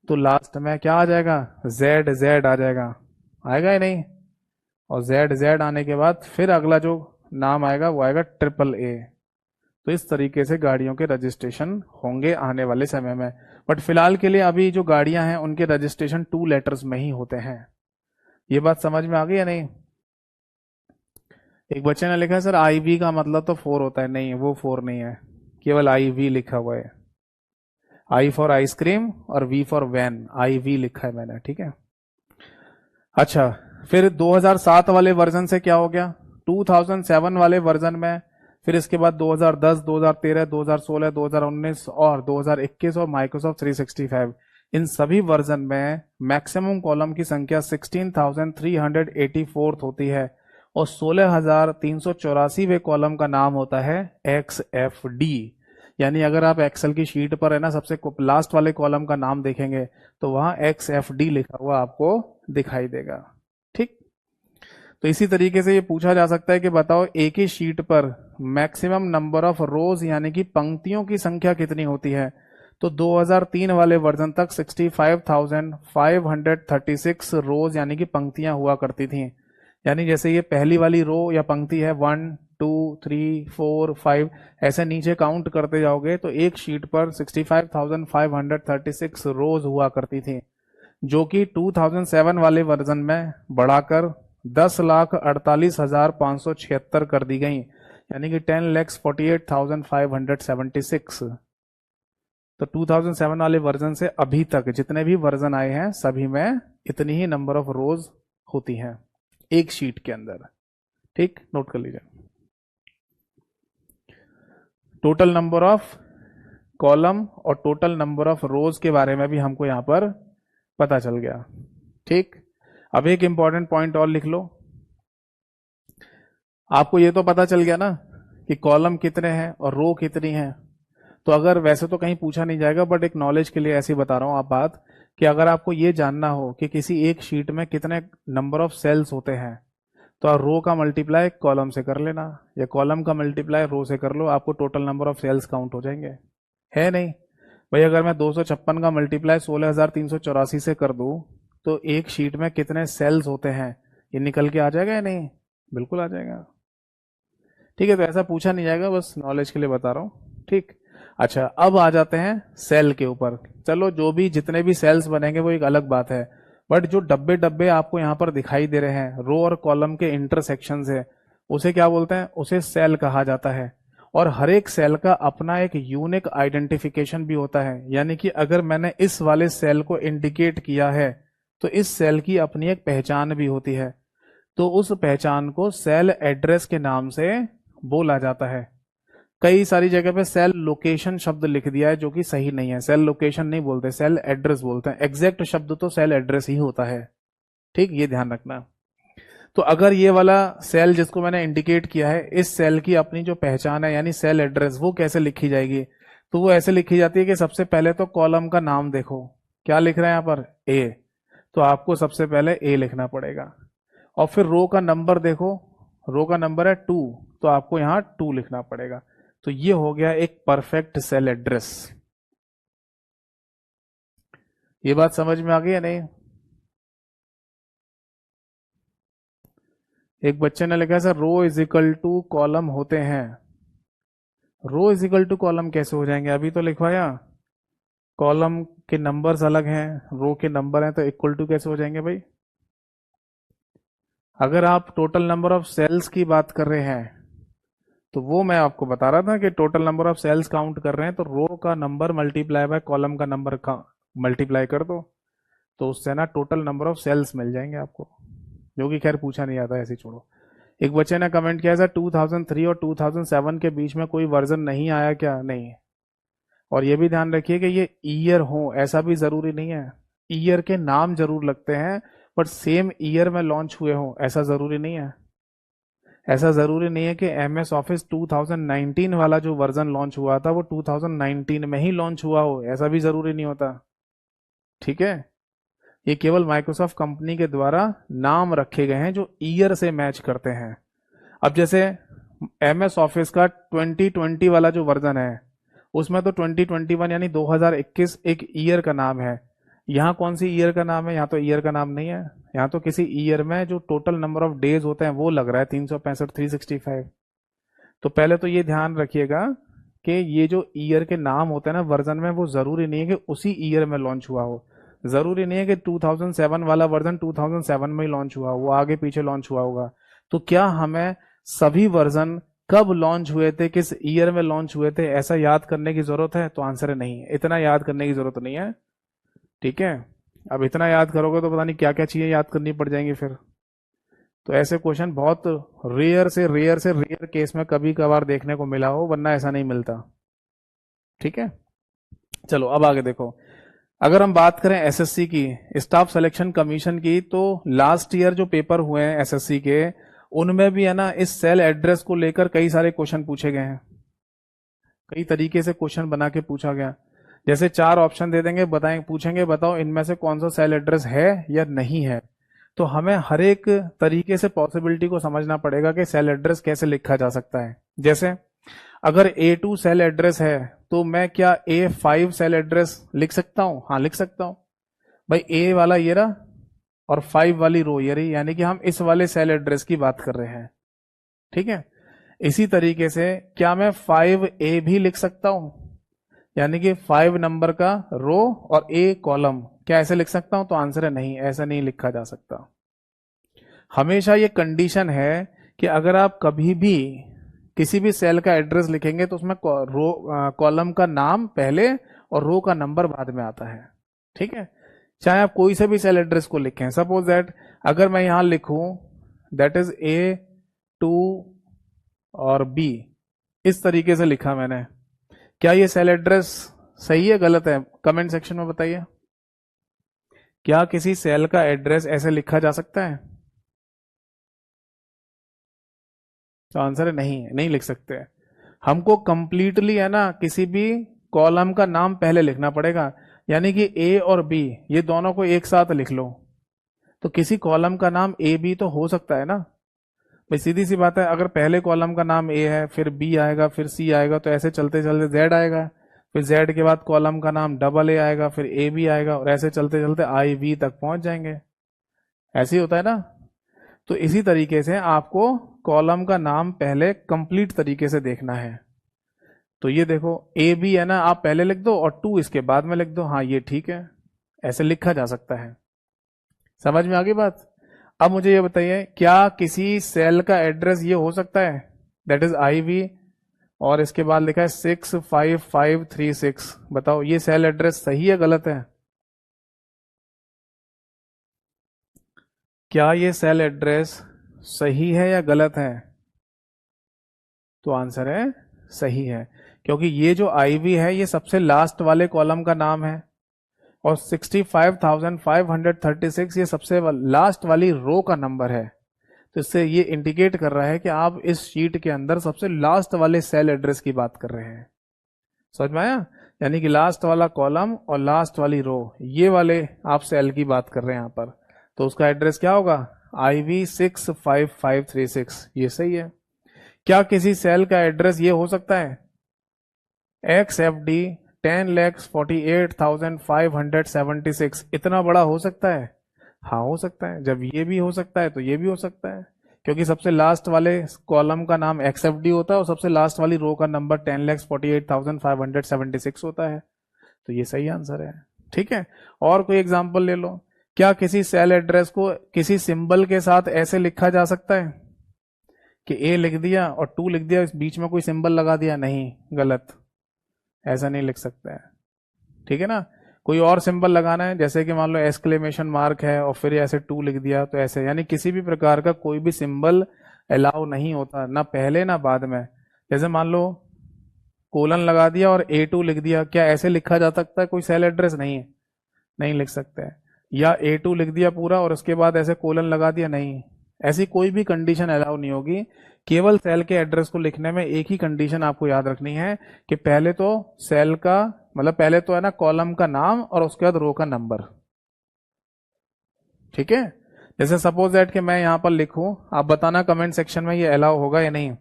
[SPEAKER 2] तो लास्ट में क्या आ जाएगा? जेड जेड आ जाएगा, आएगा ही नहीं। और जेड जेड आने के बाद फिर अगला जो नाम आएगा वो आएगा ट्रिपल ए। तो इस तरीके से गाड़ियों के रजिस्ट्रेशन होंगे आने वाले समय में, बट फिलहाल के लिए अभी जो गाड़ियां हैं उनके रजिस्ट्रेशन 2 लेटर्स में ही होते हैं। ये बात समझ में आ गई या नहीं? एक बच्चे ने लिखा है सर आई वी का मतलब तो 4 होता है। नहीं, वो 4 नहीं है, केवल आई वी लिखा हुआ है। आई फॉर आइसक्रीम और V for van, I V लिखा है मैंने। ठीक है, अच्छा फिर 2007 वाले वर्जन से क्या हो गया? 2007 वाले वर्जन में फिर इसके बाद 2010, 2013, 2016, 2019 और 2021 और माइक्रोसॉफ्ट 365, इन सभी वर्जन में मैक्सिमम कॉलम की संख्या 16,384 होती है और 16,384वें कॉलम का नाम होता है एक्स एफ डी। यानी अगर आप एक्सेल की शीट पर है ना सबसे लास्ट वाले कॉलम का नाम देखेंगे तो वहां एक्स एफ डी लिखा हुआ आपको दिखाई देगा। ठीक, तो इसी तरीके से ये पूछा जा सकता है कि बताओ एक ही शीट पर मैक्सिमम नंबर ऑफ रोज यानी कि पंक्तियों की संख्या कितनी होती है? तो 2003 वाले वर्जन तक 65,536 रोज यानी कि पंक्तियां हुआ करती थी। यानी जैसे ये पहली वाली रो या पंक्ति है 1 2 3 4 5, ऐसे नीचे काउंट करते जाओगे तो एक शीट पर 65,536 रोज हुआ करती थी, जो कि 2007 वाले वर्जन में बढ़ाकर 10,48,576 कर दी गई, यानी कि 10,48,576। तो 2007 वाले वर्जन से अभी तक जितने भी वर्जन आए हैं सभी में इतनी ही नंबर ऑफ रोज होती हैं एक शीट के अंदर। ठीक, नोट कर लीजिए। टोटल नंबर ऑफ कॉलम और टोटल नंबर ऑफ रोज के बारे में भी हमको यहां पर पता चल गया। ठीक, अब एक इंपॉर्टेंट पॉइंट और लिख लो। आपको ये तो पता चल गया ना कि कॉलम कितने हैं और रो कितनी है। तो अगर वैसे तो कहीं पूछा नहीं जाएगा, बट एक नॉलेज के लिए ऐसे ही बता रहा हूं आप बात, कि अगर आपको ये जानना हो कि किसी एक शीट में कितने नंबर ऑफ सेल्स होते हैं, तो आप रो का मल्टीप्लाई कॉलम से कर लेना या कॉलम का मल्टीप्लाई रो से कर लो, आपको total number of cells count हो जाएंगे। है नहीं भाई? अगर मैं 256 का मल्टीप्लाई 16,384 से कर दूं तो एक शीट में कितने सेल्स होते हैं ये निकल के आ जाएगा या नहीं? बिल्कुल आ जाएगा। ठीक है, तो ऐसा पूछा नहीं जाएगा, बस नॉलेज के लिए बता रहा हूँ। ठीक। अच्छा, अब आ जाते हैं सेल के ऊपर। चलो, जो भी जितने भी सेल्स बनेंगे वो एक अलग बात है, बट जो डब्बे डब्बे आपको यहाँ पर दिखाई दे रहे हैं, रो और कॉलम के इंटरसेक्शन है, उसे क्या बोलते हैं? उसे सेल कहा जाता है। और हर एक सेल का अपना एक यूनिक आइडेंटिफिकेशन भी होता है, यानी कि अगर मैंने इस वाले सेल को इंडिकेट किया है तो इस सेल की अपनी एक पहचान भी होती है। तो उस पहचान को सेल एड्रेस के नाम से बोला जाता है। कई सारी जगह पे सेल लोकेशन शब्द लिख दिया है, जो कि सही नहीं है। सेल लोकेशन नहीं बोलते, सेल एड्रेस बोलते हैं। एग्जैक्ट शब्द तो सेल एड्रेस ही होता है। ठीक, ये ध्यान रखना। तो अगर ये वाला सेल जिसको मैंने इंडिकेट किया है, इस सेल की अपनी जो पहचान है यानी सेल एड्रेस, वो कैसे लिखी जाएगी? तो वो ऐसे लिखी जाती है कि सबसे पहले तो कॉलम का नाम देखो, क्या लिख रहे हैं यहाँ पर? ए। तो आपको सबसे पहले ए लिखना पड़ेगा। और फिर रो का नंबर देखो, रो का नंबर है 2, तो आपको यहां 2 लिखना पड़ेगा। तो ये हो गया एक परफेक्ट सेल एड्रेस। ये बात समझ में आ गई या नहीं? एक बच्चे ने लिखा है sir, row is equal to column होते हैं। Row is equal to column कैसे हो जाएंगे? अभी तो लिखवाया, कॉलम के नंबर्स अलग हैं, रो के नंबर हैं, तो इक्वल टू कैसे हो जाएंगे भाई? अगर आप टोटल नंबर ऑफ सेल्स की बात कर रहे हैं, तो वो मैं आपको बता रहा था कि total number of cells count कर रहे हैं, तो रो का नंबर मल्टीप्लाई बाय कॉलम का नंबर का मल्टीप्लाई कर दो, तो उससे ना टोटल नंबर ऑफ सेल्स मिल जाएंगे आपको, जो कि खैर पूछा नहीं आता, ऐसे छोड़ो। एक बच्चे ने कमेंट किया सर, 2003 और 2007 के बीच में कोई वर्जन नहीं आया क्या? नहीं। और ये भी ध्यान रखिए कि ये ईयर हो ऐसा भी जरूरी नहीं है। ईयर के नाम जरूर लगते हैं, बट सेम ईयर में लॉन्च हुए हो ऐसा जरूरी नहीं है। ऐसा जरूरी नहीं है कि एम एस ऑफिस 2019 वाला जो वर्जन लॉन्च हुआ था वो 2019 में ही लॉन्च हुआ हो, ऐसा भी जरूरी नहीं होता। ठीक है, ये केवल माइक्रोसॉफ्ट कंपनी के द्वारा नाम रखे गए हैं जो ईयर से मैच करते हैं। अब जैसे एम एस ऑफिस का 2020 वाला जो वर्जन है, उसमें तो 2021 यानी 2021 एक ईयर का नाम है। यहाँ कौन सी ईयर का नाम है? यहाँ तो ईयर का नाम नहीं है। यहाँ तो किसी ईयर में जो टोटल नंबर ऑफ डेज होते हैं वो लग रहा है 365, 365। तो पहले तो ये ध्यान रखिएगा कि ये जो ईयर के नाम होते हैं ना वर्जन में, वो जरूरी नहीं है कि उसी ईयर में लॉन्च हुआ हो। जरूरी नहीं है कि 2007 वाला वर्जन 2007 में ही लॉन्च हुआ हो, वो आगे पीछे लॉन्च हुआ होगा। तो क्या हमें सभी वर्जन कब लॉन्च हुए थे, किस ईयर में लॉन्च हुए थे, ऐसा याद करने की जरूरत है? तो आंसर है नहीं, इतना याद करने की जरूरत नहीं है। ठीक है, अब इतना याद करोगे तो पता नहीं क्या क्या चीजें याद करनी पड़ जाएंगी फिर। तो ऐसे क्वेश्चन बहुत रेयर से रेयर केस में कभी कभार देखने को मिला हो, वरना ऐसा नहीं मिलता। ठीक है, चलो अब आगे देखो। अगर हम बात करें एसएससी की, स्टाफ सिलेक्शन कमीशन की, तो लास्ट ईयर जो पेपर हुए हैं एसएससी के, उनमें भी है ना इस सेल एड्रेस को लेकर कई सारे क्वेश्चन पूछे गए हैं। कई तरीके से क्वेश्चन बना के पूछा गया। जैसे 4 ऑप्शन दे देंगे, बताएं, पूछेंगे बताओ इनमें से कौन सा सेल एड्रेस है या नहीं है। तो हमें हर एक तरीके से पॉसिबिलिटी को समझना पड़ेगा कि सेल एड्रेस कैसे लिखा जा सकता है। जैसे अगर A2 सेल एड्रेस है, तो मैं क्या A5 सेल एड्रेस लिख सकता हूं? हाँ, लिख सकता हूं। भाई ए वाला ये रहा और 5 वाली रो ये रही, यानी कि हम इस वाले सेल एड्रेस की बात कर रहे हैं। ठीक है, इसी तरीके से क्या मैं 5A भी लिख सकता हूं? यानी कि 5 नंबर का रो और A कॉलम, क्या ऐसे लिख सकता हूं? तो आंसर है नहीं, ऐसा नहीं लिखा जा सकता। हमेशा ये कंडीशन है कि अगर आप कभी भी किसी भी सेल का एड्रेस लिखेंगे तो उसमें रो कॉलम का नाम पहले और रो का नंबर बाद में आता है। ठीक है, चाहे आप कोई से भी सेल एड्रेस को लिखें। सपोज दैट अगर मैं यहां लिखूं दैट इज A2 और B, इस तरीके से लिखा मैंने, क्या ये सेल एड्रेस सही है गलत है? कमेंट सेक्शन में बताइए। क्या किसी सेल का एड्रेस ऐसे लिखा जा सकता है? तो आंसर है नहीं, नहीं लिख सकते। हमको कंप्लीटली है ना किसी भी कॉलम का नाम पहले लिखना पड़ेगा, यानी कि ए और बी ये दोनों को एक साथ लिख लो। तो किसी कॉलम का नाम ए बी तो हो सकता है ना भाई, सीधी सी बात है। अगर पहले कॉलम का नाम ए है, फिर बी आएगा, फिर सी आएगा, तो ऐसे चलते चलते जेड आएगा, फिर जेड के बाद कॉलम का नाम डबल ए आएगा, फिर ए बी आएगा, और ऐसे चलते चलते आई वी तक पहुंच जाएंगे। ऐसे ही होता है ना। तो इसी तरीके से आपको कॉलम का नाम पहले कंप्लीट तरीके से देखना है। तो ये देखो ए बी है ना, आप पहले लिख दो और 2 इसके बाद में लिख दो। हाँ ये ठीक है, ऐसे लिखा जा सकता है। समझ में आ गई बात? अब मुझे ये बताइए, क्या किसी सेल का एड्रेस ये हो सकता है, दैट इज आई वी, और इसके बाद लिखा है 65536? बताओ ये सेल एड्रेस सही है गलत है? क्या ये सेल एड्रेस सही है या गलत है? तो आंसर है सही है, क्योंकि ये जो आईवी है ये सबसे लास्ट वाले कॉलम का नाम है, और 65,536 ये सबसे लास्ट वाली रो का नंबर है। तो इससे ये इंडिकेट कर रहा है कि आप इस शीट के अंदर सबसे लास्ट वाले सेल एड्रेस की बात कर रहे हैं। समझ में आया? यानी कि लास्ट वाला कॉलम और लास्ट वाली रो, ये वाले आप सेल की बात कर रहे हैं यहाँ पर। तो उसका एड्रेस क्या होगा? IV65536। ये सही है। क्या किसी सेल का एड्रेस ये हो सकता है? XFD 10,48,576। इतना बड़ा हो सकता है? हाँ हो सकता है। जब ये भी हो सकता है तो ये भी हो सकता है, क्योंकि सबसे लास्ट वाले कॉलम का नाम XFD होता है और सबसे लास्ट वाली रो का नंबर 10,48,576 होता है। तो ये सही आंसर है। ठीक है, और कोई एग्जांपल ले लो। क्या किसी सेल एड्रेस को किसी सिंबल के साथ ऐसे लिखा जा सकता है कि ए लिख दिया और 2 लिख दिया, इस बीच में कोई सिंबल लगा दिया? नहीं, गलत, ऐसा नहीं लिख सकता है। ठीक है ना? कोई और सिंबल लगाना है, जैसे कि मान लो एक्सक्लेमेशन मार्क है और फिर ऐसे 2 लिख दिया, तो ऐसे, यानी किसी भी प्रकार का कोई भी सिंबल अलाउ नहीं होता, ना पहले ना बाद में। जैसे मान लो कोलन लगा दिया और A2 लिख दिया, क्या ऐसे लिखा जा सकता है कोई सेल एड्रेस? नहीं है, नहीं लिख सकते हैं। या A2 लिख दिया पूरा और उसके बाद ऐसे कोलन लगा दिया? नहीं, ऐसी कोई भी कंडीशन अलाउ नहीं होगी। केवल सेल के एड्रेस को लिखने में एक ही कंडीशन आपको याद रखनी है कि पहले तो सेल का, मतलब पहले तो है ना कॉलम का नाम और उसके बाद रो का नंबर। ठीक है? जैसे सपोज दैट कि मैं यहां पर लिखूं, आप बताना कमेंट सेक्शन में ये अलाउ होगा या नहीं।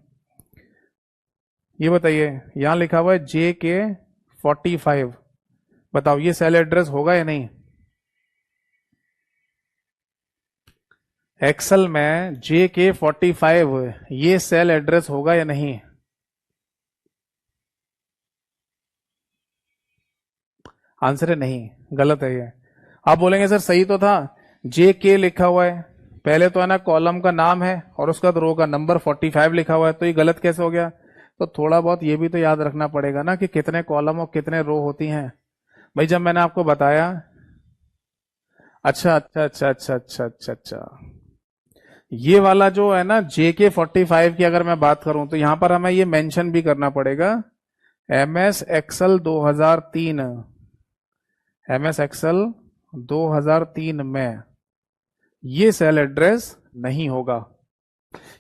[SPEAKER 2] ये बताइए, यहां लिखा हुआ है JK45, बताओ ये सेल एड्रेस होगा या नहीं? एक्सेल में JK45 ये सेल एड्रेस होगा या नहीं? आंसर है नहीं, गलत है ये। आप बोलेंगे सर सही तो था, JK लिखा हुआ है, पहले तो है ना कॉलम का नाम है और उसका रो का नंबर 45 लिखा हुआ है, तो ये गलत कैसे हो गया? तो थोड़ा बहुत ये भी तो याद रखना पड़ेगा ना कि कितने कॉलम और कितने रो होती हैं। भाई जब मैंने आपको बताया, अच्छा अच्छा अच्छा अच्छा अच्छा अच्छा अच्छा, ये वाला जो है ना JK45 की अगर मैं बात करूं तो यहां पर हमें ये मेंशन भी करना पड़ेगा, MS एक्सल 2003, MS एक्सल 2003 में ये सेल एड्रेस नहीं होगा,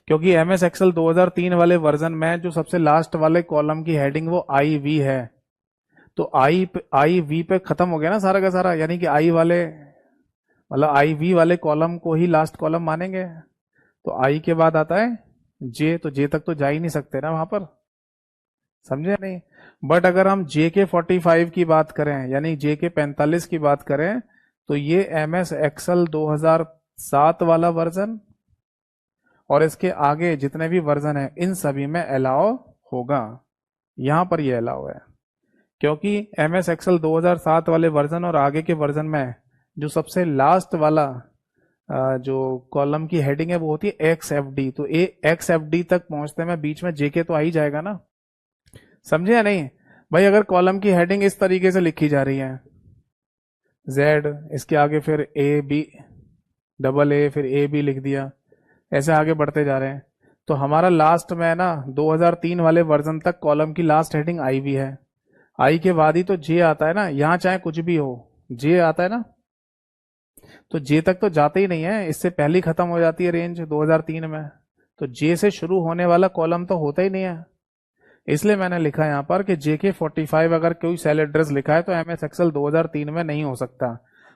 [SPEAKER 2] क्योंकि MS एक्सल 2003 वाले वर्जन में जो सबसे लास्ट वाले कॉलम की हेडिंग वो IV है। तो IV पे खत्म हो गया ना सारा का सारा, यानी कि आई वाले, मतलब IV वाले कॉलम को ही लास्ट कॉलम मानेंगे। तो आई के बाद आता है जे, तो जे तक तो जा ही नहीं सकते ना वहां पर। समझे नहीं? बट अगर हम JK45 की बात करें, यानी JK45 की बात करें, तो ये MS एक्सल 2007 वाला वर्जन और इसके आगे जितने भी वर्जन है इन सभी में अलाउ होगा। यहां पर ये अलाउ है, क्योंकि MS एक्सल 2007 वाले वर्जन और आगे के वर्जन में जो सबसे लास्ट वाला जो कॉलम की हेडिंग है वो होती है XFD, तो XFD तक पहुंचते में बीच में JK तो आ ही जाएगा ना। समझे या नहीं? भाई अगर कॉलम की हेडिंग इस तरीके से लिखी जा रही है, Z, इसके आगे फिर AA फिर AB लिख दिया, ऐसे आगे बढ़ते जा रहे हैं, तो हमारा लास्ट में है ना 2003 वाले वर्जन तक कॉलम की लास्ट हेडिंग IV है। आई के बाद ही तो J आता है ना, यहां चाहे कुछ भी हो J आता है ना, तो J तक तो जाते ही नहीं है, इससे पहले ही खत्म हो जाती है रेंज 2003 में। तो J से शुरू होने वाला कॉलम तो होता ही नहीं है। इसलिए मैंने लिखा यहां पर कि JK45 अगर कोई सेल एड्रेस लिखा है तो MS एक्सल 2003 में नहीं हो सकता,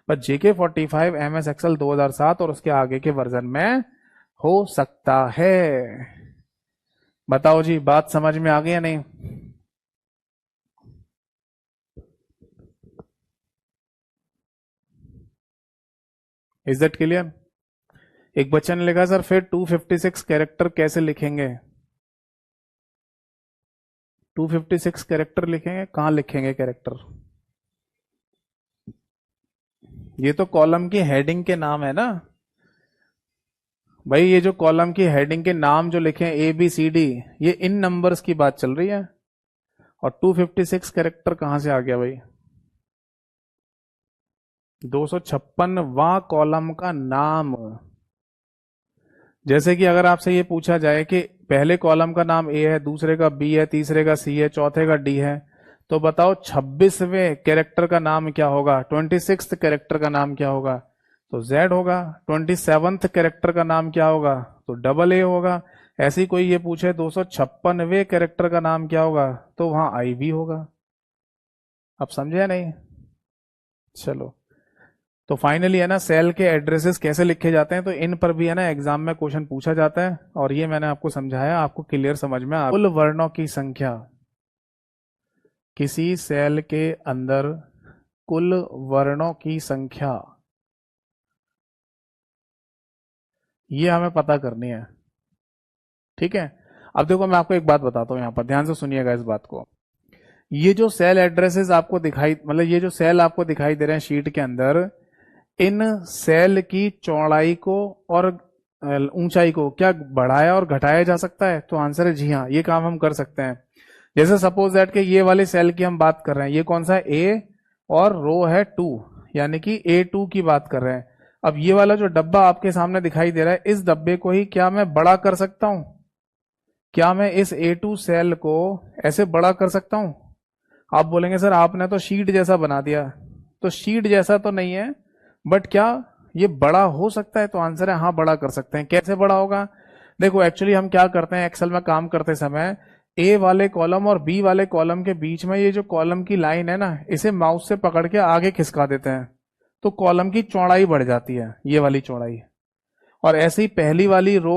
[SPEAKER 2] पर JK45 MS एक्सल 2007 और उसके आगे के वर्जन में हो सकता है। बताओ जी, बात समझ में आ गई या नहीं? Is that clear? एक बच्चे ने लिखा सर फिर 256 कैरेक्टर कैसे लिखेंगे? 256 कैरेक्टर लिखेंगे, कहाँ लिखेंगे कैरेक्टर? ये तो कॉलम की हेडिंग के नाम है ना भाई, ये जो कॉलम की हेडिंग के नाम जो लिखे ए बी सी डी, ये इन नंबर्स की बात चल रही है। और 256 कैरेक्टर कहां से आ गया भाई? 256वां कॉलम का नाम। जैसे कि अगर आपसे ये पूछा जाए कि पहले कॉलम का नाम ए है, दूसरे का बी है, तीसरे का सी है, चौथे का डी है, तो बताओ 26वें कैरेक्टर का नाम क्या होगा? 26th कैरेक्टर का नाम क्या होगा? तो जेड होगा। 27th कैरेक्टर का नाम क्या होगा? तो डबल ए होगा। ऐसी कोई ये पूछे 256वें कैरेक्टर का नाम क्या होगा, तो वहां आई भी होगा। अब समझे या नहीं? चलो, तो फाइनली है ना, सेल के एड्रेसेस कैसे लिखे जाते हैं, तो इन पर भी है ना एग्जाम में क्वेश्चन पूछा जाता है। और ये मैंने आपको समझाया, आपको क्लियर समझ में आ। कुल वर्णों की संख्या, किसी सेल के अंदर कुल वर्णों की संख्या, ये हमें पता करनी है। ठीक है, अब देखो मैं आपको एक बात बताता हूं, यहां पर ध्यान से सुनिएगा इस बात को। ये जो सेल एड्रेसेस आपको दिखाई, मतलब ये जो सेल आपको दिखाई दे रहे हैं शीट के अंदर, इन सेल की चौड़ाई को और ऊंचाई को क्या बढ़ाया और घटाया जा सकता है? तो आंसर है जी हाँ, ये काम हम कर सकते हैं। जैसे सपोज दैट कि ये वाले सेल की हम बात कर रहे हैं, ये कौन सा है? ए, और रो है 2, यानी कि A2 की बात कर रहे हैं। अब ये वाला जो डब्बा आपके सामने दिखाई दे रहा है, इस डब्बे को ही क्या मैं बड़ा कर सकता हूं? क्या मैं इस A2 सेल को ऐसे बड़ा कर सकता हूं? आप बोलेंगे सर आपने तो शीट जैसा बना दिया। तो शीट जैसा तो नहीं है, बट क्या ये बड़ा हो सकता है? तो आंसर है हाँ, बड़ा कर सकते हैं। कैसे बड़ा होगा? देखो एक्चुअली हम क्या करते हैं एक्सेल में काम करते समय, ए वाले कॉलम और बी वाले कॉलम के बीच में ये जो कॉलम की लाइन है ना, इसे माउस से पकड़ के आगे खिसका देते हैं, तो कॉलम की चौड़ाई बढ़ जाती है, ये वाली चौड़ाई। और ऐसे ही पहली वाली रो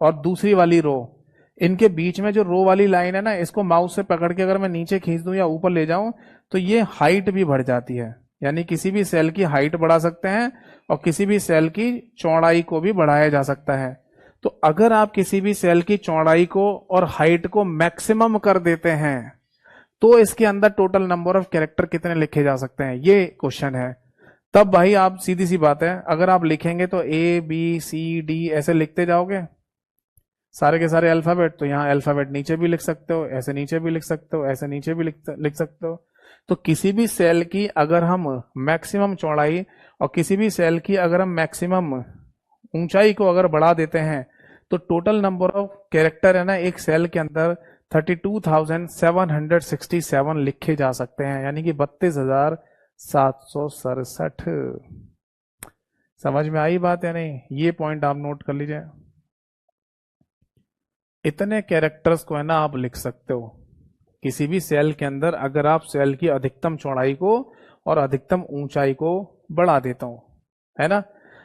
[SPEAKER 2] और दूसरी वाली रो, इनके बीच में जो रो वाली लाइन है ना, इसको माउस से पकड़ के अगर मैं नीचे खींच दूं या ऊपर ले जाऊं, तो ये हाइट भी बढ़ जाती है। यानी किसी भी सेल की हाइट बढ़ा सकते हैं और किसी भी सेल की चौड़ाई को भी बढ़ाया जा सकता है। तो अगर आप किसी भी सेल की चौड़ाई को और हाइट को मैक्सिमम कर देते हैं, तो इसके अंदर टोटल नंबर ऑफ कैरेक्टर कितने लिखे जा सकते हैं, ये क्वेश्चन है। तब भाई आप, सीधी सी बात है, अगर आप लिखेंगे तो ए बी सी डी ऐसे लिखते जाओगे सारे के सारे अल्फाबेट, तो यहाँ अल्फाबेट नीचे भी लिख सकते हो, ऐसे नीचे भी लिख सकते हो, ऐसे नीचे भी लिख सकते हो। तो किसी भी सेल की अगर हम मैक्सिमम चौड़ाई और किसी भी सेल की अगर हम मैक्सिमम ऊंचाई को अगर बढ़ा देते हैं, तो टोटल नंबर ऑफ कैरेक्टर है ना एक सेल के अंदर 32,767 लिखे जा सकते हैं, यानी कि 32,767। समझ में आई बात या नहीं? ये पॉइंट आप नोट कर लीजिए। इतने कैरेक्टर्स को है ना आप लिख सकते हो किसी भी सेल के अंदर, अगर आप सेल की अधिकतम चौड़ाई को और अधिकतम ऊंचाई को बढ़ा देता हूं, है ना।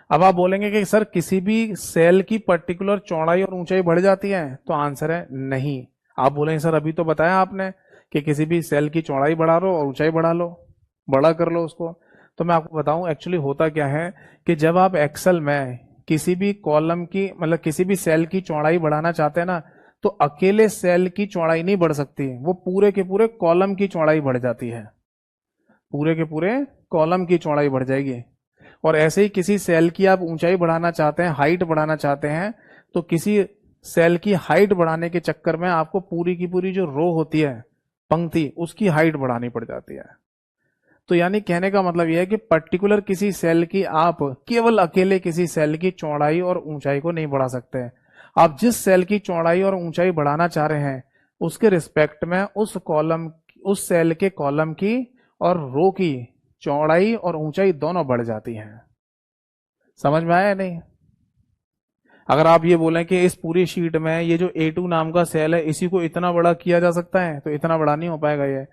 [SPEAKER 2] अब आप बोलेंगे कि सर किसी भी सेल की पर्टिकुलर चौड़ाई और ऊंचाई बढ़ जाती है, तो आंसर है नहीं। आप बोलेंगे सर अभी तो बताया आपने कि किसी भी सेल की चौड़ाई बढ़ा लो और ऊंचाई बढ़ा लो, बड़ा कर लो उसको। तो मैं आपको बताऊं एक्चुअली होता क्या है कि जब आप एक्सेल में किसी भी कॉलम की, मतलब किसी भी सेल की चौड़ाई बढ़ाना चाहते हैं ना, तो अकेले सेल की चौड़ाई नहीं बढ़ सकती, वो पूरे के पूरे कॉलम की चौड़ाई बढ़ जाती है, पूरे के पूरे कॉलम की चौड़ाई बढ़ जाएगी। और ऐसे ही किसी सेल की आप ऊंचाई बढ़ाना चाहते हैं, हाइट बढ़ाना चाहते हैं, तो किसी सेल की हाइट बढ़ाने के चक्कर में आपको पूरी की पूरी जो रो होती है, पंक्ति, उसकी हाइट बढ़ानी पड़ जाती है। तो यानी कहने का मतलब यह है कि पर्टिकुलर किसी सेल की आप केवल अकेले किसी सेल की चौड़ाई और ऊंचाई को नहीं बढ़ा सकते। आप जिस सेल की चौड़ाई और ऊंचाई बढ़ाना चाह रहे हैं, उसके रिस्पेक्ट में उस सेल के कॉलम की और रो की चौड़ाई और ऊंचाई दोनों बढ़ जाती हैं। समझ में आया या नहीं? अगर आप ये बोलें कि इस पूरी शीट में ये जो A2 नाम का सेल है, इसी को इतना बड़ा किया जा सकता है, तो इतना बड़ा नहीं हो पाएगा ये।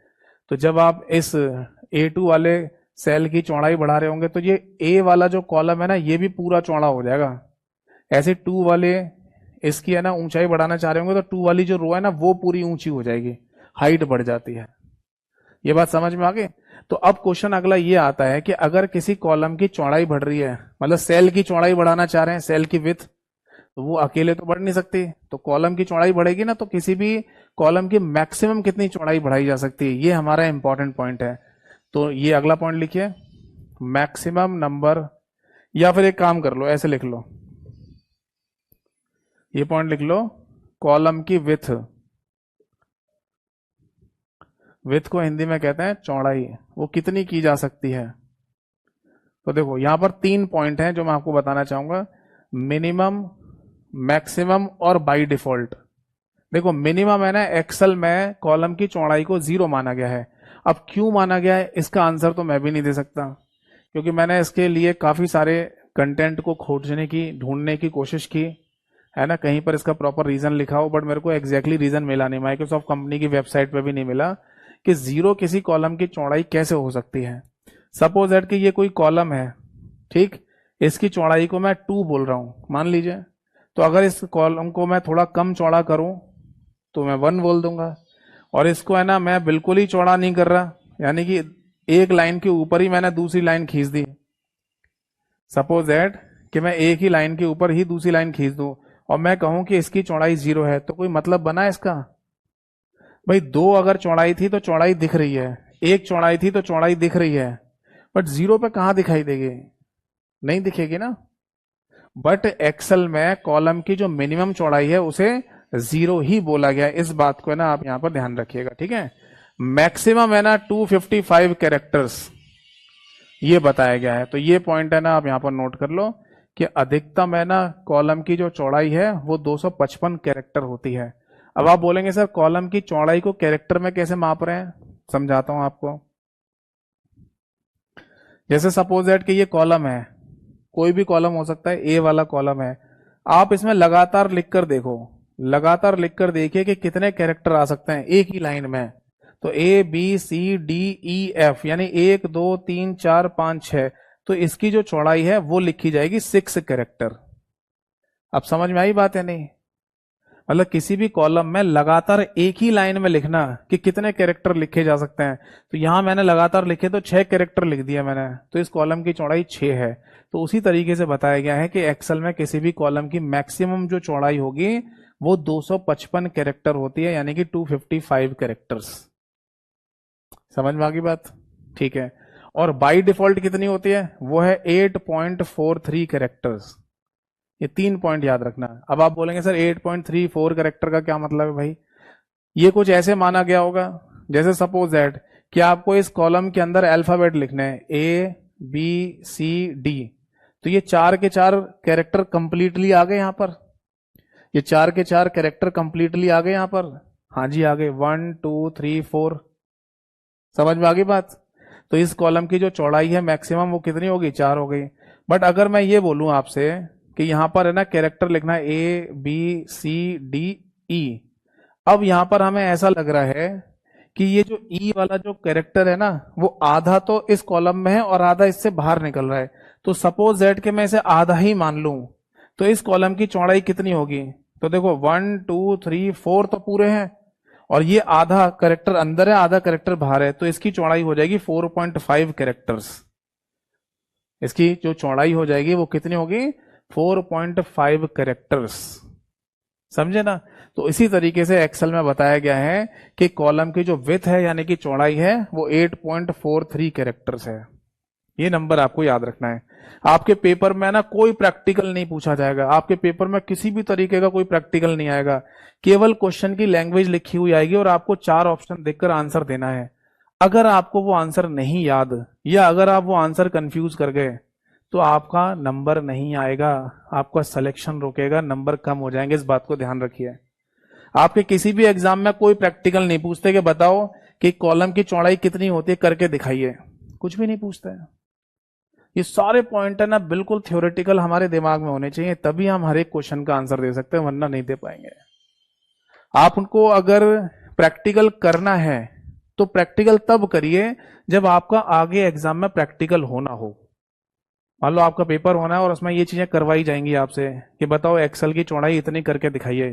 [SPEAKER 2] तो जब आप इस A2 वाले सेल की चौड़ाई बढ़ा रहे होंगे, तो ये A वाला जो कॉलम है ना, ये भी पूरा चौड़ा हो जाएगा। ऐसे 2 वाले इसकी है ना ऊंचाई बढ़ाना चाह रहे होंगे, तो 2 वाली जो रो है ना, वो पूरी ऊंची हो जाएगी, हाइट बढ़ जाती है। ये बात समझ में आ गई? तो अब क्वेश्चन अगला ये आता है कि अगर किसी कॉलम की चौड़ाई बढ़ रही है, मतलब सेल की चौड़ाई बढ़ाना चाह रहे हैं, सेल की विड्थ, तो वो अकेले तो बढ़ नहीं सकती, तो कॉलम की चौड़ाई बढ़ेगी ना, तो किसी भी कॉलम की मैक्सिमम कितनी चौड़ाई बढ़ाई जा सकती है, ये हमारा इंपॉर्टेंट पॉइंट है। तो ये अगला पॉइंट लिखिए, मैक्सिमम नंबर, या फिर एक काम कर लो, ऐसे लिख लो, ये पॉइंट लिख लो, कॉलम की विड्थ, विड्थ को हिंदी में कहते हैं चौड़ाई, वो कितनी की जा सकती है। तो देखो यहां पर 3 पॉइंट हैं जो मैं आपको बताना चाहूंगा, मिनिमम, मैक्सिमम और बाय डिफॉल्ट। देखो मिनिमम है ना, एक्सेल में कॉलम की चौड़ाई को 0 माना गया है। अब क्यों माना गया है इसका आंसर तो मैं भी नहीं दे सकता, क्योंकि मैंने इसके लिए काफी सारे कंटेंट को खोजने की, ढूंढने की कोशिश की है ना, कहीं पर इसका प्रॉपर रीजन लिखा हो, बट मेरे को एग्जैक्टली रीजन मिला नहीं, माइक्रोसॉफ्ट कंपनी की वेबसाइट पे भी नहीं मिला कि 0 किसी कॉलम की चौड़ाई कैसे हो सकती है। सपोज दैट कि ये कोई कॉलम है, ठीक, इसकी चौड़ाई को मैं 2 बोल रहा हूं मान लीजिए, तो अगर इस कॉलम को मैं थोड़ा कम चौड़ा करूं तो मैं 1 बोल दूंगा, और इसको है ना मैं बिल्कुल ही चौड़ा नहीं कर रहा, यानी कि एक लाइन के ऊपर ही मैंने दूसरी लाइन खींच दी, सपोज दैट कि मैं एक ही लाइन के ऊपर ही दूसरी लाइन खींच दूं और मैं कहूं कि इसकी चौड़ाई 0 है, तो कोई मतलब बना इसका? भाई 2 अगर चौड़ाई थी तो चौड़ाई दिख रही है, 1 चौड़ाई थी तो चौड़ाई दिख रही है, बट 0 पे कहां दिखाई देगी? नहीं दिखेगी ना। बट एक्सेल में कॉलम की जो मिनिमम चौड़ाई है उसे 0 ही बोला गया है, इस बात को है ना आप यहां पर ध्यान रखिएगा, ठीक है। मैक्सिमम है ना 255 कैरेक्टर्स, ये बताया गया है, तो ये पॉइंट है ना आप यहां पर नोट कर लो कि अधिकतम है ना कॉलम की जो चौड़ाई है वो 255 कैरेक्टर होती है। अब आप बोलेंगे सर कॉलम की चौड़ाई को कैरेक्टर में कैसे माप रहे हैं, समझाता हूं आपको। जैसे सपोज दैट कि ये कॉलम है, कोई भी कॉलम हो सकता है, ए वाला कॉलम है, आप इसमें लगातार लिखकर देखो, लगातार लिखकर देखिए कि कितने कैरेक्टर आ सकते हैं एक ही लाइन में। तो A B C D E F, यानी 1 2 3 4 5 6, तो इसकी जो चौड़ाई है वो लिखी जाएगी 6 कैरेक्टर। अब समझ में आई बात है नहीं? मतलब किसी भी कॉलम में लगातार एक ही लाइन में लिखना कि कितने कैरेक्टर लिखे जा सकते हैं, तो यहां मैंने लगातार लिखे तो 6 कैरेक्टर लिख दिया मैंने, तो इस कॉलम की चौड़ाई 6 है। तो उसी तरीके से बताया गया है कि एक्सेल में किसी भी कॉलम की मैक्सिमम जो चौड़ाई होगी वो 255 कैरेक्टर होती है, यानी कि 255 कैरेक्टर्स। समझ में आ गई बात? ठीक है। और बाय डिफॉल्ट कितनी होती है? वो है 8.43 कैरेक्टर्स। ये 3 पॉइंट याद रखना। अब आप बोलेंगे सर 8.34 कैरेक्टर का क्या मतलब है भाई? ये कुछ ऐसे माना गया होगा, जैसे सपोज दैट कि आपको इस कॉलम के अंदर अल्फाबेट लिखने हैं, ए बी सी डी, तो ये 4 के 4 कैरेक्टर कंप्लीटली आ गए यहां पर, ये 4 के 4 कैरेक्टर कंप्लीटली आ गए यहां पर, हाँ जी आ गए, 1 2 3 4। समझ में आ गई बात? तो इस कॉलम की जो चौड़ाई है मैक्सिमम वो कितनी होगी? 4 हो गई। बट अगर मैं ये बोलूं आपसे कि यहां पर है ना कैरेक्टर लिखना है ए बी सी डी ई, अब यहां पर हमें ऐसा लग रहा है कि ये जो ई वाला जो कैरेक्टर है ना वो आधा तो इस कॉलम में है और आधा इससे बाहर निकल रहा है, तो सपोज दैट कि मैं इसे आधा ही मान लूं, तो इस कॉलम की चौड़ाई कितनी होगी? तो देखो 1 2 3 4 तो पूरे हैं, और ये आधा कैरेक्टर अंदर है आधा कैरेक्टर बाहर है, तो इसकी चौड़ाई हो जाएगी 4.5 कैरेक्टर्स। इसकी जो चौड़ाई हो जाएगी वो कितनी होगी? 4.5 कैरेक्टर्स। समझे ना? तो इसी तरीके से एक्सेल में बताया गया है कि कॉलम की जो विड्थ है यानी कि चौड़ाई है वो 8.43 कैरेक्टर्स है। ये नंबर आपको याद रखना है। आपके पेपर में ना कोई प्रैक्टिकल नहीं पूछा जाएगा, आपके पेपर में किसी भी तरीके का कोई प्रैक्टिकल नहीं आएगा, केवल क्वेश्चन की लैंग्वेज लिखी हुई आएगी और आपको 4 ऑप्शन देखकर आंसर देना है। अगर आपको वो आंसर नहीं याद, या अगर आप वो आंसर कंफ्यूज कर गए, तो आपका नंबर नहीं आएगा, आपका सिलेक्शन रुकेगा, नंबर कम हो जाएंगे, इस बात को ध्यान रखिए। आपके किसी भी एग्जाम में कोई प्रैक्टिकल नहीं पूछते कि बताओ कि कॉलम की चौड़ाई कितनी होती है, करके दिखाइए, कुछ भी नहीं पूछते हैं। ये सारे पॉइंट है ना बिल्कुल थ्योरेटिकल हमारे दिमाग में होने चाहिए, तभी हम हर एक क्वेश्चन का आंसर दे सकते हैं, वरना नहीं दे पाएंगे। आप उनको अगर प्रैक्टिकल करना है तो प्रैक्टिकल तब करिए जब आपका आगे एग्जाम में प्रैक्टिकल होना हो। मान लो आपका पेपर होना है और उसमें ये चीजें करवाई जाएंगी आपसे कि बताओ एक्सेल की चौड़ाई इतनी करके दिखाइए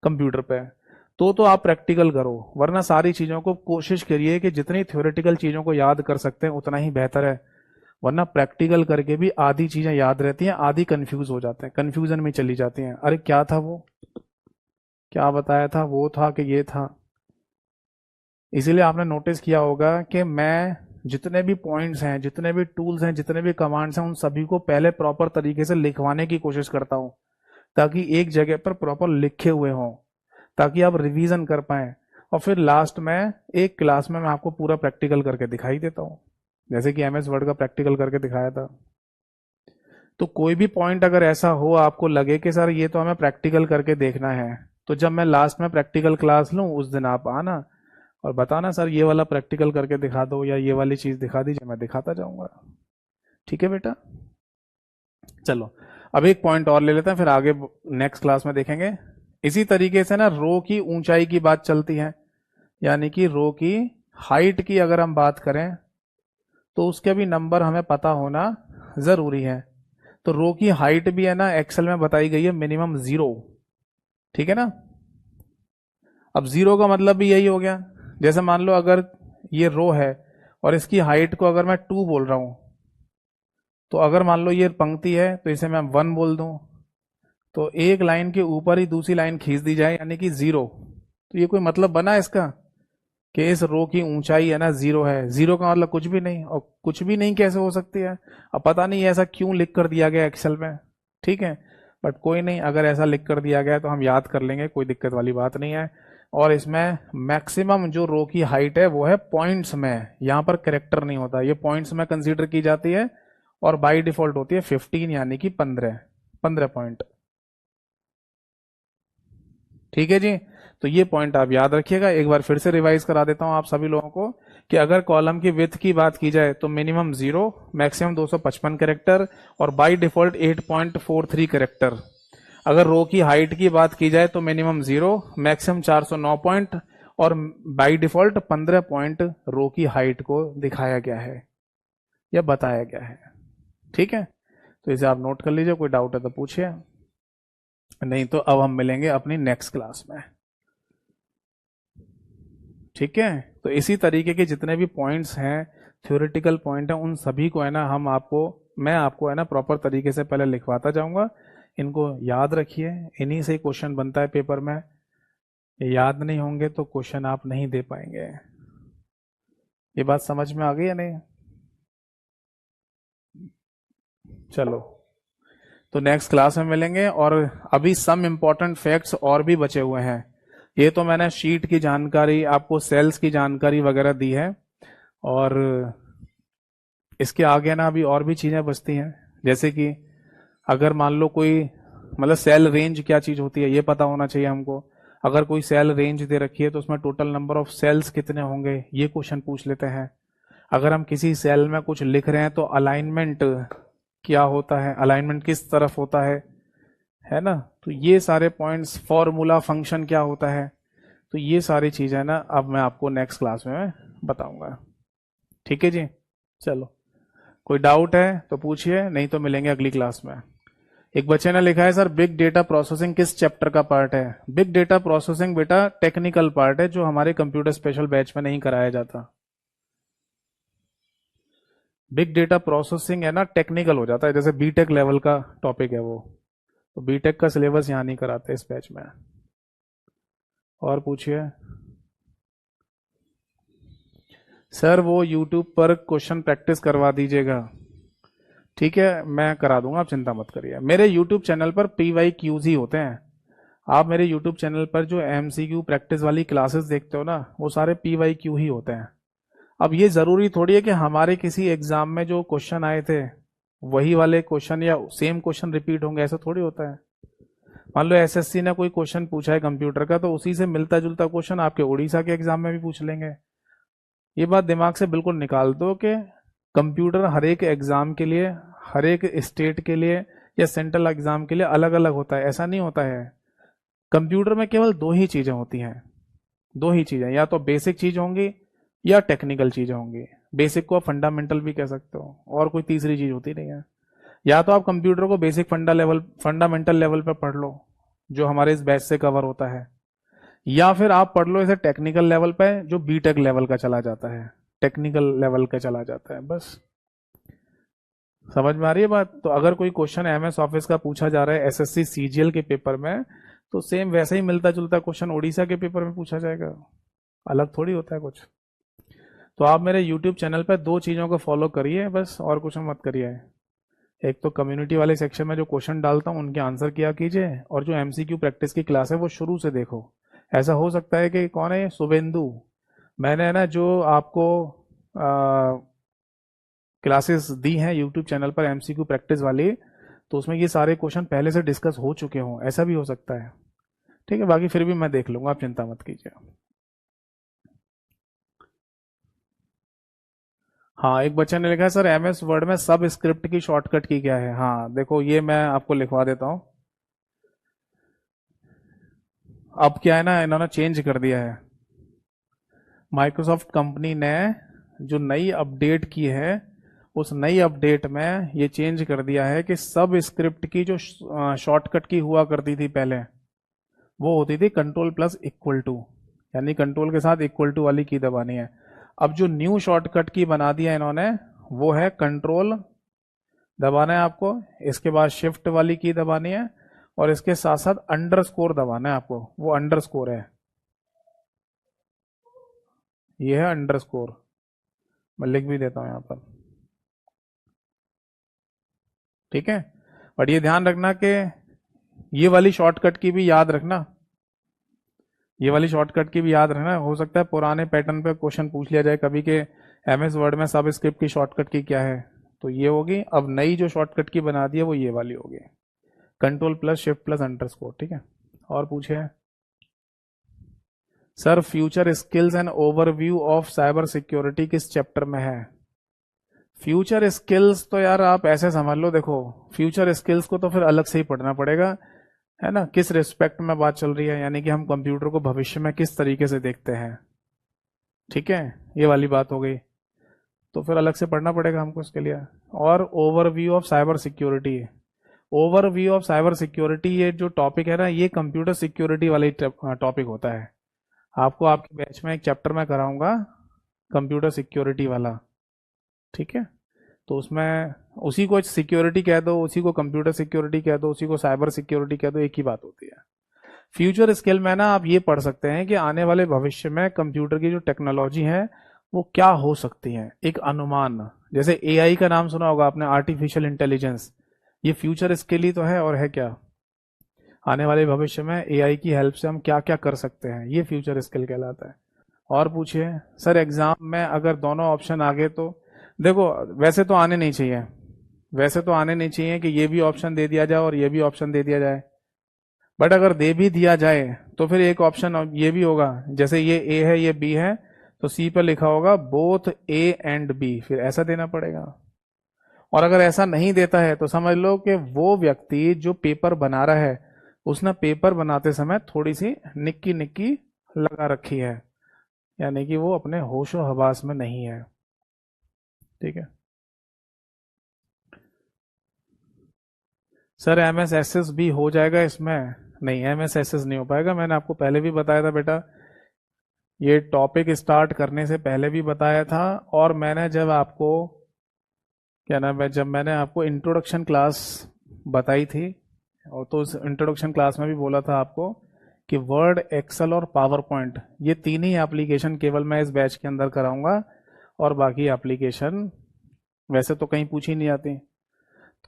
[SPEAKER 2] कंप्यूटर पे, तो आप प्रैक्टिकल करो, वरना सारी चीजों को कोशिश करिए कि जितनी थ्योरेटिकल चीजों को याद कर सकते हैं उतना ही बेहतर है, वरना प्रैक्टिकल करके भी आधी चीजें याद रहती हैं, आधी कंफ्यूज हो जाते हैं, कंफ्यूजन में चली जाती हैं, अरे क्या था वो, क्या बताया था, वो था कि ये था। इसीलिए आपने नोटिस किया होगा कि मैं जितने भी पॉइंट्स हैं, जितने भी टूल्स हैं, जितने भी कमांड्स हैं, उन सभी को पहले प्रॉपर तरीके से लिखवाने की कोशिश करता हूं, ताकि एक जगह पर प्रॉपर लिखे हुए हों, ताकि आप रिवीजन कर पाएं, और फिर लास्ट में एक क्लास में मैं आपको पूरा प्रैक्टिकल करके दिखाई देता हूं, जैसे कि एमएस वर्ड का प्रैक्टिकल करके दिखाया था। तो कोई भी पॉइंट अगर ऐसा हो आपको लगे कि सर ये तो हमें प्रैक्टिकल करके देखना है, तो जब मैं लास्ट में प्रैक्टिकल क्लास लूं उस दिन आप आना और बताना सर ये वाला प्रैक्टिकल करके दिखा दो या ये वाली चीज दिखा दीजिए, मैं दिखाता जाऊंगा। ठीक है बेटा, चलो अब एक पॉइंट और ले लेते हैं, फिर आगे नेक्स्ट क्लास में देखेंगे। इसी तरीके से ना रो की ऊंचाई की बात चलती है, यानी कि रो की हाइट की अगर हम बात करें तो उसके भी नंबर हमें पता होना जरूरी है। तो रो की हाइट भी है ना एक्सेल में बताई गई है मिनिमम 0, ठीक है ना। अब 0 का मतलब भी यही हो गया, जैसे मान लो अगर ये रो है और इसकी हाइट को अगर मैं 2 बोल रहा हूं, तो अगर मान लो ये पंक्ति है तो इसे मैं 1 बोल दूं, तो एक लाइन के ऊपर ही दूसरी लाइन खींच दी जाए यानी कि 0, तो ये कोई मतलब बना इसका कि इस रो की ऊंचाई है ना 0 है। 0 का मतलब कुछ भी नहीं, और कुछ भी नहीं कैसे हो सकती है, अब पता नहीं ऐसा क्यों लिख कर दिया गया एक्सेल में, ठीक है, बट कोई नहीं, अगर ऐसा लिख कर दिया गया तो हम याद कर लेंगे, कोई दिक्कत वाली बात नहीं है। और इसमें मैक्सिमम जो रो की हाइट है वो है पॉइंट्स में, यहां पर करेक्टर नहीं होता, ये पॉइंट्स में कंसीडर की जाती है, और बाई डिफॉल्ट होती है 15 यानी कि 15 पॉइंट। ठीक है जी, तो ये पॉइंट आप याद रखिएगा। एक बार फिर से रिवाइज करा देता हूं आप सभी लोगों को कि अगर कॉलम की विड्थ की बात की जाए तो मिनिमम 0, मैक्सिमम 255 कैरेक्टर और बाय डिफॉल्ट 8.43 कैरेक्टर। अगर रो की हाइट की बात की जाए तो मिनिमम 0, मैक्सिमम 409 पॉइंट और बाय डिफॉल्ट 15 पॉइंट रो की हाइट को दिखाया गया है या बताया गया है। ठीक है, तो इसे आप नोट कर लीजिए, कोई डाउट है तो पूछिए, नहीं तो अब हम मिलेंगे अपनी नेक्स्ट क्लास में। ठीक है, तो इसी तरीके के जितने भी पॉइंट्स हैं, थ्योरेटिकल पॉइंट हैं, उन सभी को है ना मैं आपको है ना प्रॉपर तरीके से पहले लिखवाता जाऊंगा। इनको याद रखिए, इन्हीं से क्वेश्चन बनता है पेपर में, याद नहीं होंगे तो क्वेश्चन आप नहीं दे पाएंगे। ये बात समझ में आ गई या नहीं? चलो, तो नेक्स्ट क्लास में मिलेंगे, और अभी सम इंपॉर्टेंट फैक्ट्स और भी बचे हुए हैं। ये तो मैंने शीट की जानकारी, आपको सेल्स की जानकारी वगैरह दी है, और इसके आगे ना अभी और भी चीजें बचती हैं, जैसे कि अगर मान लो कोई, मतलब सेल रेंज क्या चीज होती है ये पता होना चाहिए हमको। अगर कोई सेल रेंज दे रखी है तो उसमें टोटल नंबर ऑफ सेल्स कितने होंगे, ये क्वेश्चन पूछ लेते हैं। अगर हम किसी सेल में कुछ लिख रहे हैं तो अलाइनमेंट क्या होता है, अलाइनमेंट किस तरफ होता है ना, तो ये सारे पॉइंट्स, फॉर्मूला, फंक्शन क्या होता है, तो ये सारी चीजें ना अब मैं आपको नेक्स्ट क्लास में बताऊंगा। ठीक है जी, चलो, कोई डाउट है तो पूछिए, नहीं तो मिलेंगे अगली क्लास में। एक बच्चे ने लिखा है सर बिग डेटा प्रोसेसिंग किस चैप्टर का पार्ट है? बिग डेटा प्रोसेसिंग बेटा टेक्निकल पार्ट है, जो हमारे कंप्यूटर स्पेशल बैच में नहीं कराया जाता। बिग डेटा प्रोसेसिंग है ना टेक्निकल हो जाता है, जैसे बीटेक लेवल का टॉपिक है वो, तो बीटेक का सिलेबस यहाँ नहीं कराते इस बैच में। और पूछिए सर, वो यूट्यूब पर क्वेश्चन प्रैक्टिस करवा दीजिएगा। ठीक है, मैं करा दूंगा, आप चिंता मत करिए। मेरे यूट्यूब चैनल पर PYQs ही होते हैं। आप मेरे यूट्यूब चैनल पर जो MCQ प्रैक्टिस वाली क्लासेस देखते हो ना, वो सारे PYQ ही होते हैं। अब ये जरूरी थोड़ी है कि हमारे किसी एग्जाम में जो क्वेश्चन आए थे वही वाले क्वेश्चन या सेम क्वेश्चन रिपीट होंगे, ऐसा थोड़ी होता है। मान लो SSC ने कोई क्वेश्चन पूछा है कंप्यूटर का, तो उसी से मिलता जुलता क्वेश्चन आपके उड़ीसा के एग्जाम में भी पूछ लेंगे। ये बात दिमाग से बिल्कुल निकाल दो कि कंप्यूटर हर एक एग्जाम के लिए, हर एक स्टेट के लिए या सेंट्रल एग्जाम के लिए अलग अलग होता है, ऐसा नहीं होता है। कंप्यूटर में केवल दो ही चीजें होती हैं, दो ही चीजें, या तो बेसिक चीज होंगी या टेक्निकल चीजें होंगी। बेसिक को आप फंडामेंटल भी कह सकते हो, और कोई तीसरी चीज होती नहीं है। या तो आप कंप्यूटर को बेसिक फंडामेंटल लेवल पे पढ़ लो, जो हमारे इस बैच से कवर होता है, या फिर आप पढ़ लो इसे टेक्निकल लेवल पे, जो बीटेक लेवल का चला जाता है, टेक्निकल लेवल का चला जाता है, बस। समझ में आ रही है बात? तो अगर कोई क्वेश्चन एमएस ऑफिस का पूछा जा रहा है एसएससी सीजीएल के पेपर में, तो सेम वैसे ही मिलता जुलता क्वेश्चन उड़ीसा के पेपर में पूछा जाएगा, अलग थोड़ी होता है कुछ। तो आप मेरे यूट्यूब चैनल पर दो चीज़ों को फॉलो करिए बस, और कुछ मत करिए। एक तो कम्युनिटी वाले सेक्शन में जो क्वेश्चन डालता हूँ उनके आंसर किया कीजिए, और जो एमसीक्यू प्रैक्टिस की क्लास है वो शुरू से देखो। ऐसा हो सकता है कि कौन है ये शुभेंदु, मैंने ना जो आपको क्लासेस दी हैं यूट्यूब चैनल पर एमसीक्यू प्रैक्टिस वाली, तो उसमें ये सारे क्वेश्चन पहले से डिस्कस हो चुके हों, ऐसा भी हो सकता है। ठीक है, बाकी फिर भी मैं देख लूंगा, आप चिंता मत कीजिए। हाँ, एक बच्चे ने लिखा है सर एमएस वर्ड में सब स्क्रिप्ट की शॉर्टकट की क्या है। हाँ देखो, ये मैं आपको लिखवा देता हूँ। अब क्या है ना, इन्होंने चेंज कर दिया है, माइक्रोसॉफ्ट कंपनी ने जो नई अपडेट की है, उस नई अपडेट में ये चेंज कर दिया है कि सब स्क्रिप्ट की जो शॉर्टकट की हुआ करती थी पहले, वो होती थी कंट्रोल प्लस इक्वल टू, यानी कंट्रोल के साथ इक्वल टू वाली की दबानी है। अब जो न्यू शॉर्टकट की बना दिया इन्होंने, वो है कंट्रोल दबाना है आपको, इसके बाद शिफ्ट वाली की दबानी है, और इसके साथ साथ अंडरस्कोर दबाना है आपको, वो अंडरस्कोर है, ये है अंडरस्कोर। मैं लिख भी देता हूं यहां पर, ठीक है। बट ये ध्यान रखना कि ये वाली शॉर्टकट की भी याद रखना, ये वाली शॉर्टकट की भी याद रखना। हो सकता है पुराने पैटर्न पे क्वेश्चन पूछ लिया जाए कभी के एमएस वर्ड में सब स्क्रिप्ट की शॉर्टकट की क्या है, तो ये होगी। अब नई जो शॉर्टकट की बना दी है वो ये वाली होगी, control plus shift plus underscore, ठीक है। और पूछे sir future skills and overview of cyber security किस चैप्टर में है। फ्यूचर स्किल्स तो यार आप ऐसे समझ लो, देखो फ्यूचर स्किल्स को तो फिर अलग से ही पढ़ना पड़ेगा, है ना, किस रिस्पेक्ट में बात चल रही है, यानी कि हम कंप्यूटर को भविष्य में किस तरीके से देखते हैं, ठीक है, ये वाली बात हो गई। तो फिर अलग से पढ़ना पड़ेगा हमको इसके लिए। और overview of cyber security, overview of cyber security ये जो टॉपिक है ना, ये कंप्यूटर सिक्योरिटी वाला टॉपिक होता है। आपको आपके बैच में एक चैप्टर में कराऊंगा कंप्यूटर सिक्योरिटी वाला, ठीक है। तो उसमें उसी को सिक्योरिटी कह दो, उसी को कंप्यूटर सिक्योरिटी कह दो, उसी को साइबर सिक्योरिटी कह दो, एक ही बात होती है। फ्यूचर स्किल में ना आप ये पढ़ सकते हैं कि आने वाले भविष्य में कंप्यूटर की जो टेक्नोलॉजी है वो क्या हो सकती है, एक अनुमान। जैसे एआई का नाम सुना होगा आपने, आर्टिफिशियल इंटेलिजेंस, ये फ्यूचर स्किल ही तो है, और है क्या। आने वाले भविष्य में एआई की हेल्प से हम क्या क्या कर सकते हैं, ये फ्यूचर स्किल कहलाता है। और पूछिए सर एग्जाम में अगर दोनों ऑप्शन आ गए तो, देखो वैसे तो आने नहीं चाहिए, वैसे तो आने नहीं चाहिए कि ये भी ऑप्शन दे दिया जाए और ये भी ऑप्शन दे दिया जाए। बट अगर दे भी दिया जाए तो फिर एक ऑप्शन ये भी होगा, जैसे ये ए है ये बी है, तो सी पर लिखा होगा बोथ ए एंड बी, फिर ऐसा देना पड़ेगा। और अगर ऐसा नहीं देता है तो समझ लो कि वो व्यक्ति जो पेपर बना रहा है, उसने पेपर बनाते समय थोड़ी सी निक्की निक्की लगा रखी है, यानी कि वो अपने होशो हवास में नहीं है, ठीक है। सर एमएस एसएस भी हो जाएगा इसमें, नहीं एमएस एसएस नहीं हो पाएगा, मैंने आपको पहले भी बताया था बेटा, ये टॉपिक स्टार्ट करने से पहले भी बताया था। और मैंने जब आपको, क्या नाम है, जब मैंने आपको इंट्रोडक्शन क्लास बताई थी, और तो उस इंट्रोडक्शन क्लास में भी बोला था आपको कि वर्ड, एक्सेल और पावर पॉइंट, ये तीन ही एप्लीकेशन केवल मैं इस बैच के अंदर कराऊंगा, और बाकी एप्लीकेशन वैसे तो कहीं पूछी नहीं आती,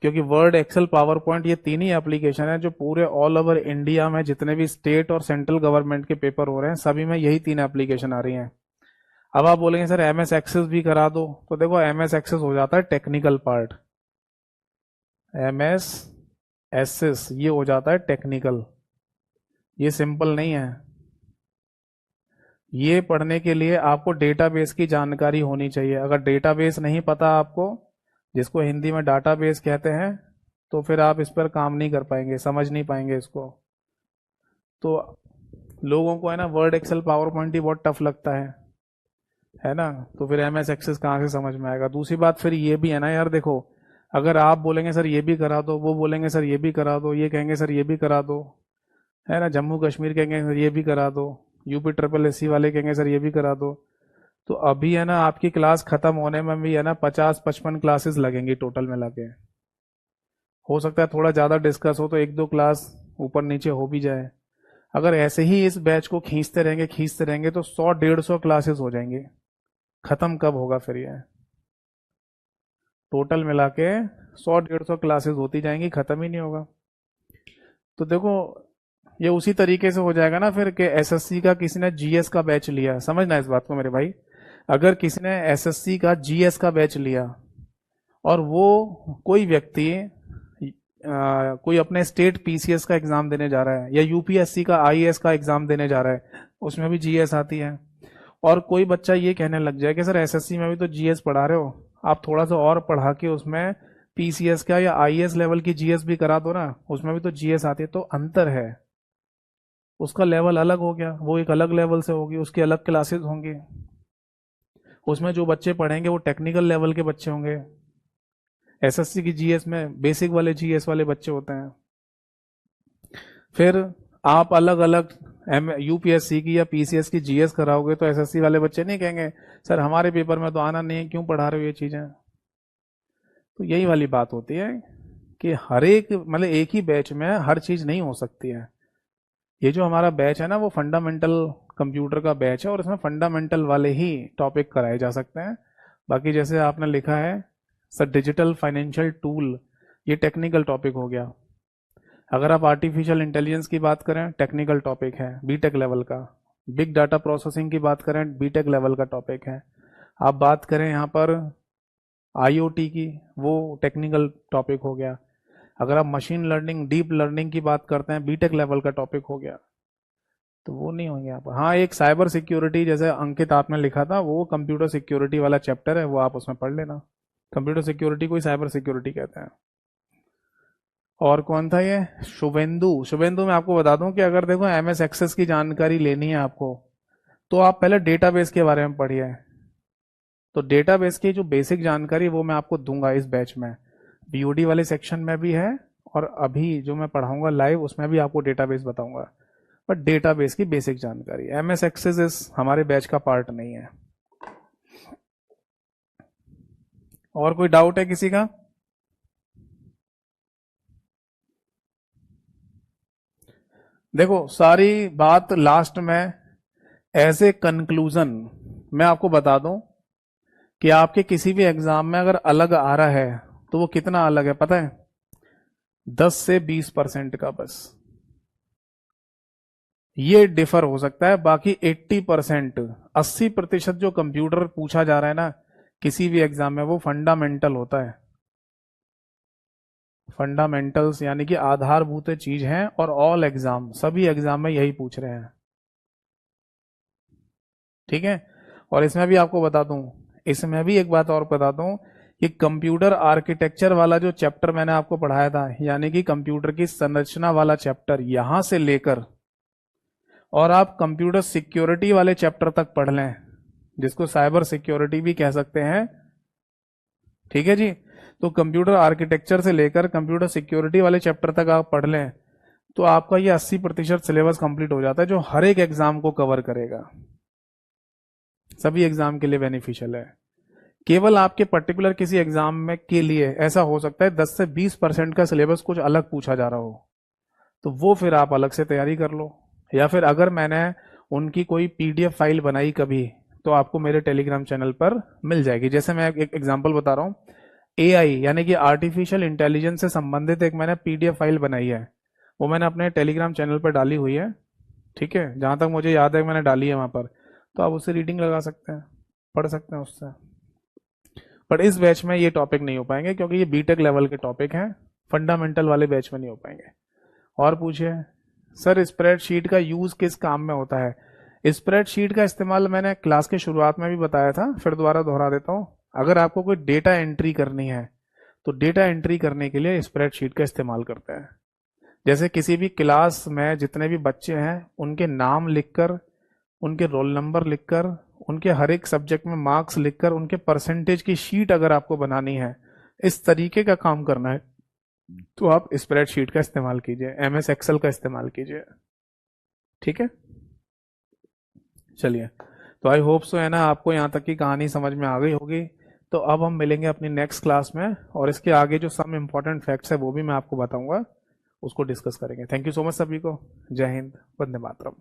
[SPEAKER 2] क्योंकि वर्ड, एक्सेल, पावर पॉइंट ये तीन ही एप्लीकेशन है जो पूरे ऑल ओवर इंडिया में जितने भी स्टेट और सेंट्रल गवर्नमेंट के पेपर हो रहे हैं सभी में यही तीन एप्लीकेशन आ रही हैं। अब आप बोलेंगे सर एमएस एक्सेस भी करा दो, तो देखो एमएस एक्सेस हो जाता है टेक्निकल पार्ट, एमएस एक्सेस ये हो जाता है टेक्निकल, ये सिंपल नहीं है। ये पढ़ने के लिए आपको डेटाबेस की जानकारी होनी चाहिए, अगर डेटाबेस नहीं पता आपको, जिसको हिंदी में डाटाबेस कहते हैं, तो फिर आप इस पर काम नहीं कर पाएंगे, समझ नहीं पाएंगे इसको। तो लोगों को है ना वर्ड, एक्सेल, पावर पॉइंट ही बहुत टफ लगता है ना, तो फिर एमएस एक्सेस कहाँ से समझ में आएगा। दूसरी बात फिर ये भी है ना यार, देखो अगर आप बोलेंगे सर ये भी करा दो, वो बोलेंगे सर ये भी करा दो, ये कहेंगे सर ये भी करा दो, है ना, जम्मू कश्मीर कहेंगे सर ये भी करा दो, यूपी ट्रिपल एससी वाले कहेंगे सर ये भी करा दो। तो अभी है ना आपकी क्लास खत्म होने में भी है ना 50-55 क्लासेस लगेंगी टोटल मिला के। हो सकता है थोड़ा ज्यादा डिस्कस हो तो एक दो क्लास ऊपर नीचे हो भी जाए। अगर ऐसे ही इस बैच को खींचते रहेंगे तो 100-150 क्लासेस हो जाएंगी। खत्म कब होगा फिर ये? टोटल मिला के 100-150 क्लासेस होती जाएंगी, खत्म ही नहीं होगा। तो देखो ये उसी तरीके से हो जाएगा ना फिर कि एसएससी का किसी ने जीएस का बैच लिया, समझना इस बात को मेरे भाई। अगर किसी ने एसएससी का जीएस का बैच लिया और वो कोई व्यक्ति कोई अपने स्टेट पीसीएस का एग्जाम देने जा रहा है या यूपीएससी का आईएएस का एग्जाम देने जा रहा है, उसमें भी जीएस आती है। और कोई बच्चा ये कहने लग जाए कि सर एसएससी में भी तो जीएस पढ़ा रहे हो, आप थोड़ा सा और पढ़ा के उसमें पीसीएस का या आईएएस लेवल की जीएस भी करा दो ना, उसमें भी तो जीएस आती है। तो अंतर है, उसका लेवल अलग हो गया, वो एक अलग लेवल से होगी, उसकी अलग क्लासेस होंगी। उसमें जो बच्चे पढ़ेंगे वो टेक्निकल लेवल के बच्चे होंगे। एसएससी की जीएस में बेसिक वाले जीएस वाले बच्चे होते हैं। फिर आप अलग अलग यूपीएससी की या पीसीएस की जीएस कराओगे तो एसएससी वाले बच्चे नहीं कहेंगे सर हमारे पेपर में तो आना नहीं है, क्यों पढ़ा रहे हो ये चीजें। तो यही वाली बात होती है कि हर एक मतलब एक ही बैच में हर चीज नहीं हो सकती है। ये जो हमारा बैच है ना वो फंडामेंटल कंप्यूटर का बैच है और इसमें फंडामेंटल वाले ही टॉपिक कराए जा सकते हैं। बाकी जैसे आपने लिखा है सर डिजिटल फाइनेंशियल टूल, ये टेक्निकल टॉपिक हो गया। अगर आप आर्टिफिशियल इंटेलिजेंस की बात करें टेक्निकल टॉपिक है बीटेक लेवल का। बिग डाटा प्रोसेसिंग की बात करें बीटेक लेवल का टॉपिक है। आप बात करें यहाँ पर आईओटी की, वो टेक्निकल टॉपिक हो गया। अगर आप मशीन लर्निंग डीप लर्निंग की बात करते हैं बीटेक लेवल का टॉपिक हो गया। तो वो नहीं होंगे यहाँ पर। हाँ एक साइबर सिक्योरिटी जैसे अंकित आपने लिखा था वो कंप्यूटर सिक्योरिटी वाला चैप्टर है, वो आप उसमें पढ़ लेना। कंप्यूटर सिक्योरिटी को ही साइबर सिक्योरिटी कहते हैं। और कौन था ये? शुभेंदु। शुभेंदु मैं आपको बता दूं कि अगर देखो एमएस एक्सेस की जानकारी लेनी है आपको तो आप पहले डेटाबेस के बारे में पढ़िए। तो डेटाबेस की जो बेसिक जानकारी वो मैं आपको दूंगा इस बैच में, बीओडी वाले सेक्शन में भी है और अभी जो मैं पढ़ाऊंगा लाइव उसमें भी आपको डेटाबेस बताऊंगा। बट डेटाबेस की बेसिक जानकारी, एमएस एक्सेस इस हमारे बैच का पार्ट नहीं है। और कोई डाउट है किसी का? देखो सारी बात लास्ट में एज ए कंक्लूजन मैं आपको बता दूं कि आपके किसी भी एग्जाम में अगर अलग आ रहा है तो वो कितना अलग है पता है? 10 से 20% का बस ये डिफर हो सकता है। बाकी 80% 80% जो कंप्यूटर पूछा जा रहा है ना किसी भी एग्जाम में वो फंडामेंटल होता है। फंडामेंटल्स यानी कि आधारभूत चीज हैं और ऑल एग्जाम सभी एग्जाम में यही पूछ रहे हैं। ठीक है। और इसमें भी आपको बता दूं, इसमें भी एक बात और बता दूं कि कंप्यूटर आर्किटेक्चर वाला जो चैप्टर मैंने आपको पढ़ाया था यानी कि कंप्यूटर की संरचना वाला चैप्टर यहां से लेकर और आप कंप्यूटर सिक्योरिटी वाले चैप्टर तक पढ़ लें जिसको साइबर सिक्योरिटी भी कह सकते हैं। ठीक है जी। तो कंप्यूटर आर्किटेक्चर से लेकर कंप्यूटर सिक्योरिटी वाले चैप्टर तक आप पढ़ लें तो आपका ये 80% सिलेबस कंप्लीट हो जाता है जो हर एक एग्जाम को कवर करेगा, सभी एग्जाम के लिए बेनिफिशियल है। केवल आपके पर्टिकुलर किसी एग्जाम में के लिए ऐसा हो सकता है 10 से 20% का सिलेबस कुछ अलग पूछा जा रहा हो तो वो फिर आप अलग से तैयारी कर लो। या फिर अगर मैंने उनकी कोई पीडीएफ फाइल बनाई कभी तो आपको मेरे टेलीग्राम चैनल पर मिल जाएगी। जैसे मैं एक एग्जांपल बता रहा हूँ, एआई यानी कि आर्टिफिशियल इंटेलिजेंस से संबंधित एक मैंने पीडीएफ फाइल बनाई है, वो मैंने अपने टेलीग्राम चैनल पर डाली हुई है। ठीक है, जहां तक मुझे याद है मैंने डाली है वहां पर, तो आप उससे रीडिंग लगा सकते हैं, पढ़ सकते हैं उससे। पर इस बैच में ये टॉपिक नहीं हो पाएंगे क्योंकि ये बीटेक लेवल के टॉपिक हैं, फंडामेंटल वाले बैच में नहीं हो पाएंगे। और पूछिए सर स्प्रेडशीट का यूज किस काम में होता है? स्प्रेडशीट का इस्तेमाल मैंने क्लास के शुरुआत में भी बताया था, फिर दोबारा दोहरा देता हूँ। अगर आपको कोई डेटा एंट्री करनी है तो डेटा एंट्री करने के लिए स्प्रेडशीट का इस्तेमाल करते हैं। जैसे किसी भी क्लास में जितने भी बच्चे हैं उनके नाम लिखकर, उनके रोल नंबर लिखकर, उनके हर एक सब्जेक्ट में मार्क्स लिखकर उनके परसेंटेज की शीट अगर आपको बनानी है, इस तरीके का काम करना है तो आप स्प्रेडशीट का इस्तेमाल कीजिए, एमएस एक्सेल का इस्तेमाल कीजिए। ठीक है। चलिए, तो आई होप सो है ना, आपको यहाँ तक की कहानी समझ में आ गई होगी। तो अब हम मिलेंगे अपनी नेक्स्ट क्लास में, और इसके आगे जो सम इम्पोर्टेंट फैक्ट्स है वो भी मैं आपको बताऊंगा, उसको डिस्कस करेंगे। थैंक यू सो मच सभी को। जय हिंद, वंदे मातरम।